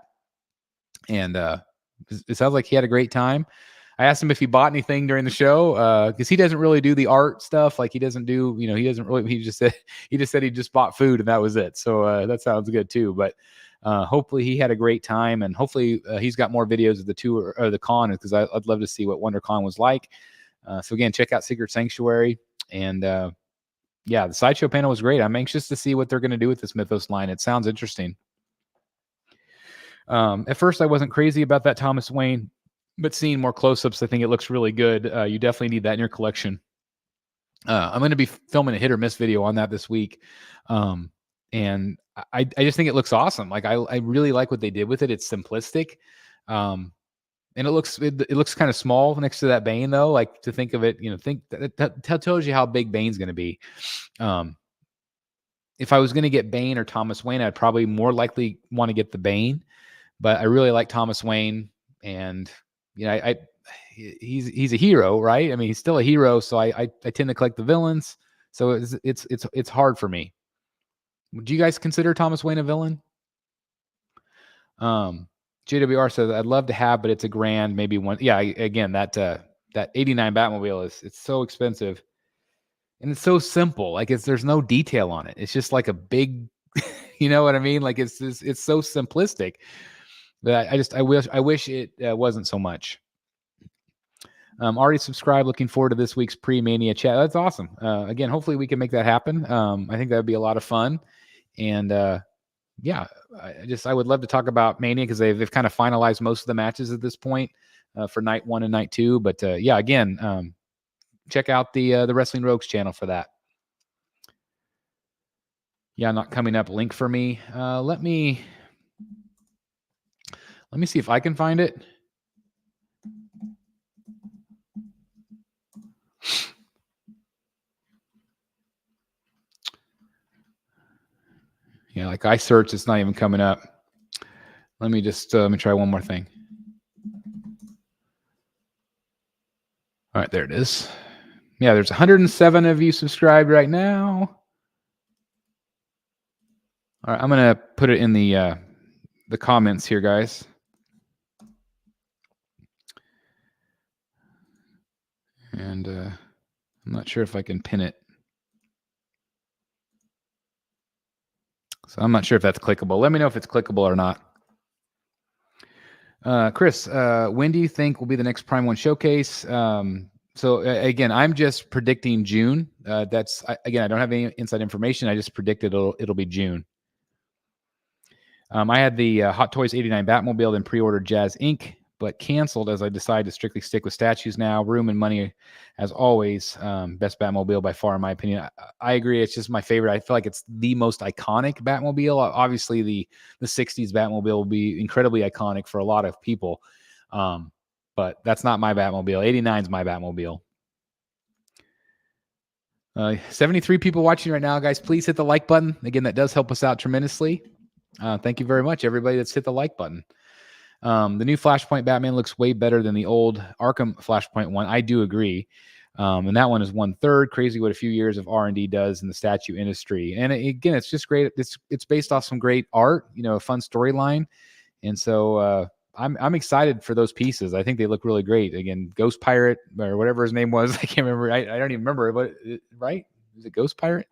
And it sounds like he had a great time. I asked him if he bought anything during the show because he doesn't really do the art stuff. Like he doesn't do, he doesn't really, he just said he just bought food and that was it. So that sounds good too. But hopefully he had a great time and hopefully he's got more videos of the tour or the con because I'd love to see what WonderCon was like. So again, check out Secret Sanctuary and yeah, the Sideshow panel was great. I'm anxious to see what they're going to do with this Mythos line. It sounds interesting. At first I wasn't crazy about that Thomas Wayne, but seeing more close-ups, I think it looks really good. You definitely need that in your collection. I'm going to be filming a hit or miss video on that this week. And I just think it looks awesome. Like I really like what they did with it. It's simplistic. And it looks kind of small next to that Bane, though. Like, to think of it, think that tells you how big Bane's going to be. If I was going to get Bane or Thomas Wayne, I'd probably more likely want to get the Bane, but I really like Thomas Wayne, and he's a hero, right? I mean, he's still a hero, so I tend to collect the villains. So it's hard for me. Do you guys consider Thomas Wayne a villain? JWR says, I'd love to have, but it's a grand, maybe one. Yeah, again, that 89 Batmobile it's so expensive, and it's so simple. Like, there's no detail on it. It's just like a big, you know what I mean? Like, it's so simplistic that I wish it wasn't so much. Already subscribed. Looking forward to this week's pre-Mania chat. That's awesome. Again, hopefully we can make that happen. I think that would be a lot of fun. And yeah, I would love to talk about Mania, because they've kind of finalized most of the matches at this point for night 1 and night 2. But yeah, again, check out the Wrestling Rogues channel for that. Yeah, not coming up. Link for me. Let me see if I can find it. Yeah, like I search, it's not even coming up. Let me try one more thing. All right, there it is. Yeah, there's 107 of you subscribed right now. All right, I'm gonna put it in the comments here, guys. And I'm not sure if I can pin it. So I'm not sure if that's clickable. Let me know if it's clickable or not. Chris, when do you think will be the next Prime 1 showcase? So again, I'm just predicting June. Again, I don't have any inside information. I just predicted it'll be June. I had the Hot Toys 89 Batmobile, then pre-ordered Jazz Inc., but canceled as I decided to strictly stick with statues now. Room and money, as always. Best Batmobile by far, in my opinion. I agree. It's just my favorite. I feel like it's the most iconic Batmobile. Obviously, the 60s Batmobile will be incredibly iconic for a lot of people. But that's not my Batmobile. 89 is my Batmobile. 73 people watching right now, guys. Please hit the like button. Again, that does help us out tremendously. Thank you very much, everybody that's hit the like button. The new Flashpoint Batman looks way better than the old Arkham Flashpoint one. I do agree. And that one is 1/3. Crazy what a few years of R&D does in the statue industry. And again, it's just great. It's based off some great art, a fun storyline. And so I'm excited for those pieces. I think they look really great. Again, Ghost Pirate or whatever his name was. I can't remember. I don't even remember. But right? Is it Ghost Pirate?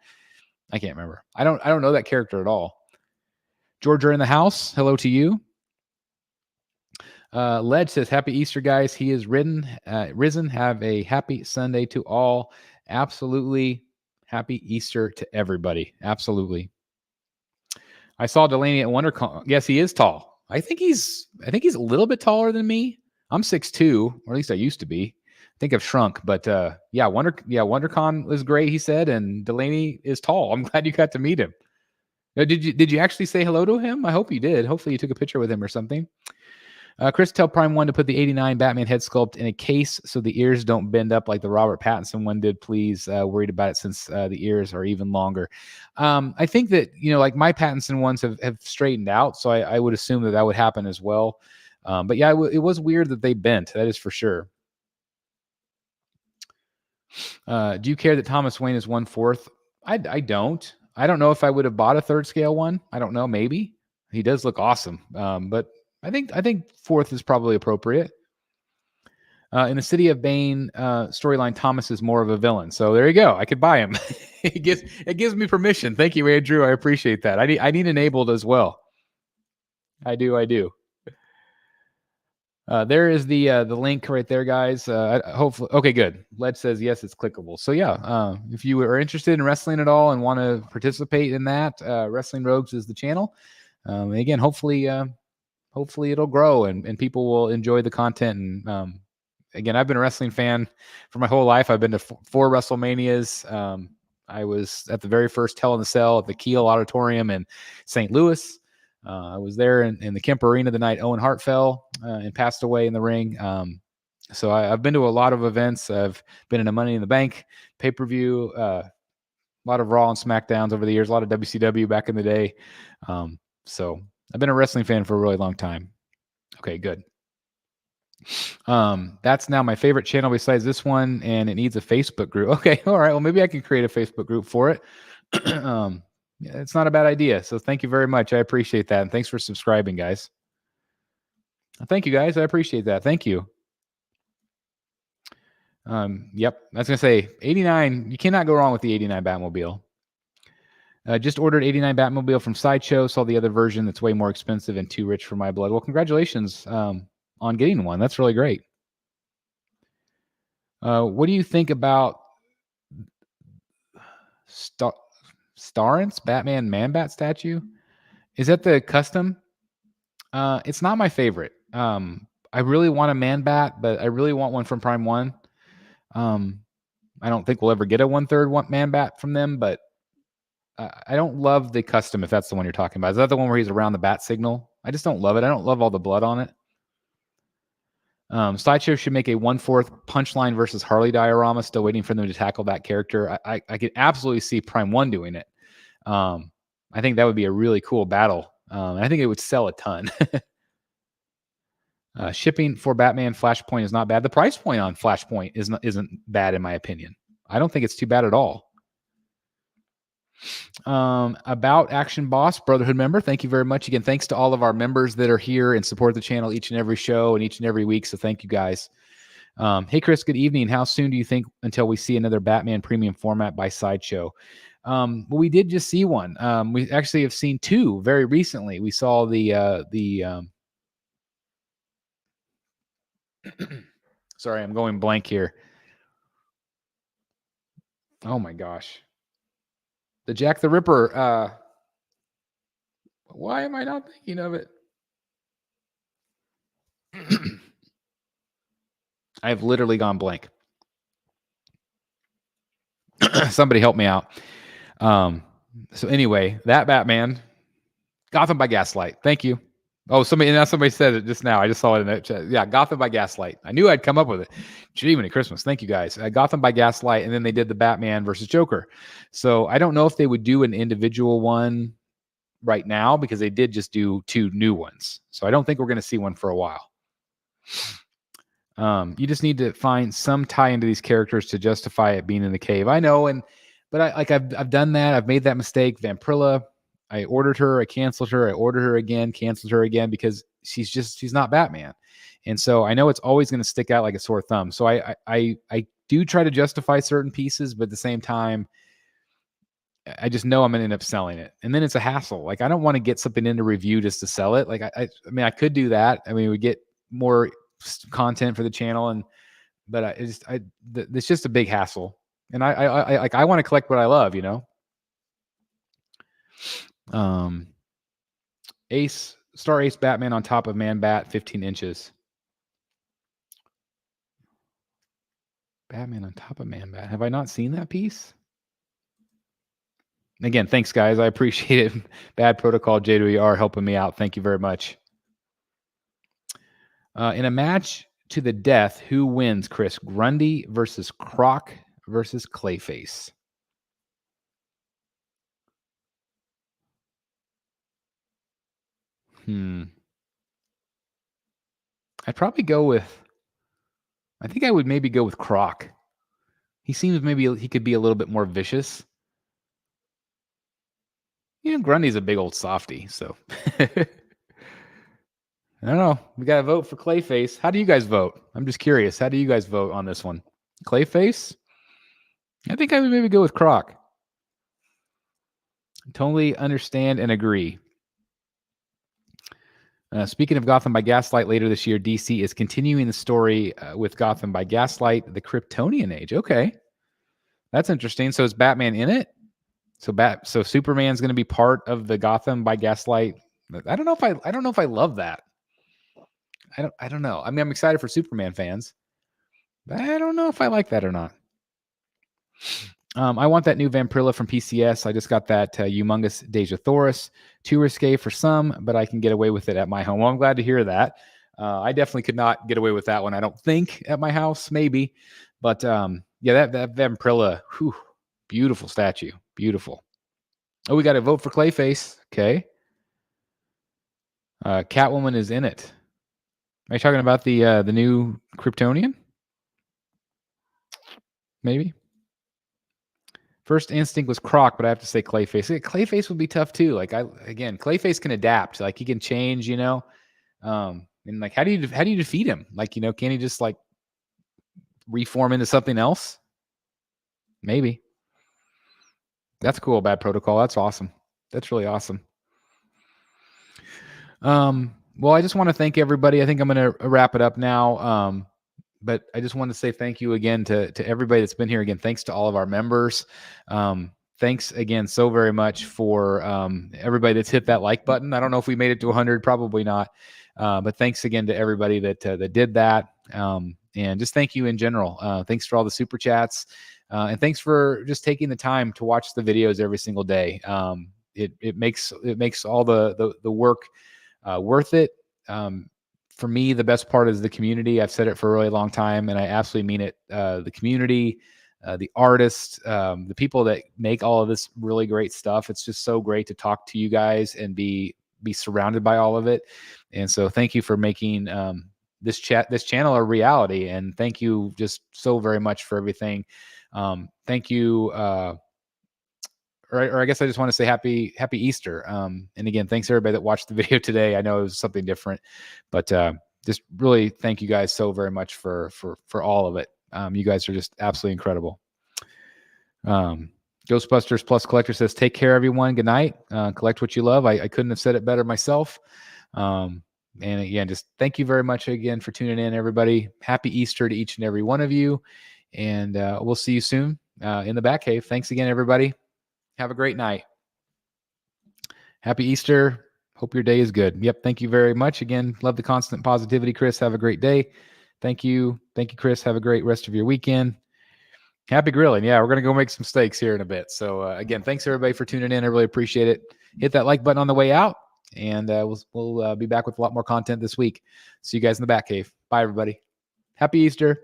I can't remember. I don't know that character at all. Georgia in the house. Hello to you. Ledge says, happy Easter, guys. He is risen. Have a happy Sunday to all. Absolutely. Happy Easter to everybody. Absolutely. I saw Delaney at WonderCon. Yes, he is tall. I think he's a little bit taller than me. I'm 6'2", or at least I used to be. I think I've shrunk, but yeah, WonderCon was great, he said, and Delaney is tall. I'm glad you got to meet him. Did you actually say hello to him? I hope you did. Hopefully you took a picture with him or something. Chris, tell Prime 1 to put the 89 Batman head sculpt in a case so the ears don't bend up like the Robert Pattinson one did, please. Worried about it since the ears are even longer. I think that, like my Pattinson ones have straightened out, so I would assume that would happen as well. But yeah, it was weird that they bent. That is for sure. Do you care that Thomas Wayne is 1/4? I don't. I don't know if I would have bought a 3rd scale one. I don't know. Maybe. He does look awesome. But I think 4th is probably appropriate. In the City of Bane storyline, Thomas is more of a villain. So there you go. I could buy him. It gives me permission. Thank you, Andrew. I appreciate that. I need enabled as well. I do. There is the link right there, guys. Hopefully, okay, good. Led says yes, it's clickable. So yeah, if you are interested in wrestling at all and want to participate in that, Wrestling Rogues is the channel. Again, hopefully it'll grow and people will enjoy the content. And again, I've been a wrestling fan for my whole life. I've been to 4 WrestleManias. I was at the very first Hell in the Cell at the Kiel Auditorium in St. Louis. I was there in the Kemp Arena the night Owen Hart fell and passed away in the ring. So I've been to a lot of events. I've been in a Money in the Bank pay-per-view, a lot of Raw and SmackDowns over the years, a lot of WCW back in the day. So I've been a wrestling fan for a really long time. Okay, good. That's now my favorite channel besides this one, and it needs a Facebook group. Okay, all right. Well, maybe I can create a Facebook group for it. Yeah, it's not a bad idea. So thank you very much. I appreciate that. And thanks for subscribing, guys. Thank you, guys. I appreciate that. Thank you. Yep. I was going to say 89. You cannot go wrong with the 89 Batmobile. Just ordered 89 Batmobile from Sideshow. Saw the other version that's way more expensive and too rich for my blood. Well, congratulations on getting one. That's really great. What do you think about Starrance Batman Man-Bat statue? Is that the custom? It's not my favorite. I really want a Man-Bat, but I really want one from Prime 1. I don't think we'll ever get a 1/3 Man-Bat from them, but I don't love the custom, if that's the one you're talking about. Is that the one where he's around the bat signal? I just don't love it. I don't love all the blood on it. Sideshow should make a 1/4 Punchline versus Harley diorama. Still waiting for them to tackle that character. I could absolutely see Prime 1 doing it. I think that would be a really cool battle. I think it would sell a ton. Shipping for Batman Flashpoint is not bad. The price point on Flashpoint isn't bad in my opinion. I don't think it's too bad at all. About Action Boss Brotherhood member, thank you very much again. Thanks to all of our members that are here and support the channel each and every show and each and every week. So thank you guys. Hey Chris, good evening. How soon do you think until we see another Batman premium format by Sideshow? Well, we did just see one. We actually have seen two very recently. We saw the sorry, I'm going blank here. Oh my gosh. The Jack the Ripper. Why am I not thinking of it? I've literally gone blank. Somebody help me out. So anyway, that Batman, Gotham by Gaslight. Thank you. Oh, somebody said it just now. I just saw it in the chat. Yeah, Gotham by Gaslight. I knew I'd come up with it. Achievement at Christmas. Thank you guys. Gotham by Gaslight, and then they did the Batman versus Joker. So I don't know if they would do an individual one right now because they did just do two new ones. So I don't think we're going to see one for a while. You just need to find some tie into these characters to justify it being in the cave. I know, but I've done that. I've made that mistake. Vampirilla. I ordered her, I canceled her, I ordered her again, canceled her again because she's not Batman. And so I know it's always going to stick out like a sore thumb. So I do try to justify certain pieces, but at the same time, I just know I'm going to end up selling it. And then it's a hassle. Like I don't want to get something into review just to sell it. Like I mean, I could do that. I mean, we get more content for the channel but it's just a big hassle. And I want to collect what I love, you know? Star Ace Batman on top of Man-Bat, 15 inches. Batman on top of Man-Bat. Have I not seen that piece? Again, thanks, guys. I appreciate it. Bad Protocol, J2ER helping me out. Thank you very much. In a match to the death, who wins, Chris? Grundy versus Croc versus Clayface. I'd probably go with, I think I would maybe go with Croc. He seems maybe he could be a little bit more vicious. You know, Grundy's a big old softy, so. I don't know. We got to vote for Clayface. How do you guys vote? I'm just curious. How do you guys vote on this one? Clayface? I think I would maybe go with Croc. Totally understand and agree. Speaking of Gotham by Gaslight, later this year, DC is continuing the story with Gotham by Gaslight, the Kryptonian Age. Okay, that's interesting. So is Batman in it? So Superman's going to be part of the Gotham by Gaslight. I don't know if I love that. I don't know. I mean, I'm excited for Superman fans, but I don't know if I like that or not. I want that new Vampirilla from PCS. I just got that humongous Deja-Thoris. Too risque for some, but I can get away with it at my home. Well, I'm glad to hear that. I definitely could not get away with that one. I don't think at my house, maybe. But yeah, that Vampirilla, whew, beautiful statue. Beautiful. Oh, we got to vote for Clayface. Okay. Catwoman is in it. Are you talking about the new Kryptonian? Maybe. First instinct was Croc, but I have to say Clayface. Clayface would be tough too. Like Clayface can adapt. Like he can change, you know. And like how do you defeat him? Like, you know, can he just like reform into something else? Maybe. That's cool. Bad Protocol. That's awesome. That's really awesome. Well, I just want to thank everybody. I think I'm going to wrap it up now. But I just want to say thank you again to everybody that's been here. Again, thanks to all of our members. Thanks again so very much for everybody that's hit that like button. I don't know if we made it to 100, probably not. But thanks again to everybody that did that. And just thank you in general. Thanks for all the super chats. And thanks for just taking the time to watch the videos every single day. It makes all the work worth it. For me, the best part is the community. I've said it for a really long time, and I absolutely mean it. The community, the artists, the people that make all of this really great stuff. It's just so great to talk to you guys and be surrounded by all of it. And so thank you for making this channel a reality. And thank you just so very much for everything. Thank you. Or I guess I just want to say happy Easter. And again, thanks everybody that watched the video today. I know it was something different, but just really thank you guys so very much for all of it. You guys are just absolutely incredible. Ghostbusters Plus Collector says, take care, everyone. Good night. Collect what you love. I couldn't have said it better myself. And again, just thank you very much again for tuning in, everybody. Happy Easter to each and every one of you. And we'll see you soon in the Batcave. Thanks again, everybody. Have a great night. Happy Easter. Hope your day is good. Yep. Thank you very much. Again, love the constant positivity, Chris. Have a great day. Thank you. Thank you, Chris. Have a great rest of your weekend. Happy grilling. Yeah, we're going to go make some steaks here in a bit. So again, thanks everybody for tuning in. I really appreciate it. Hit that like button on the way out, and we'll be back with a lot more content this week. See you guys in the Batcave. Bye, everybody. Happy Easter.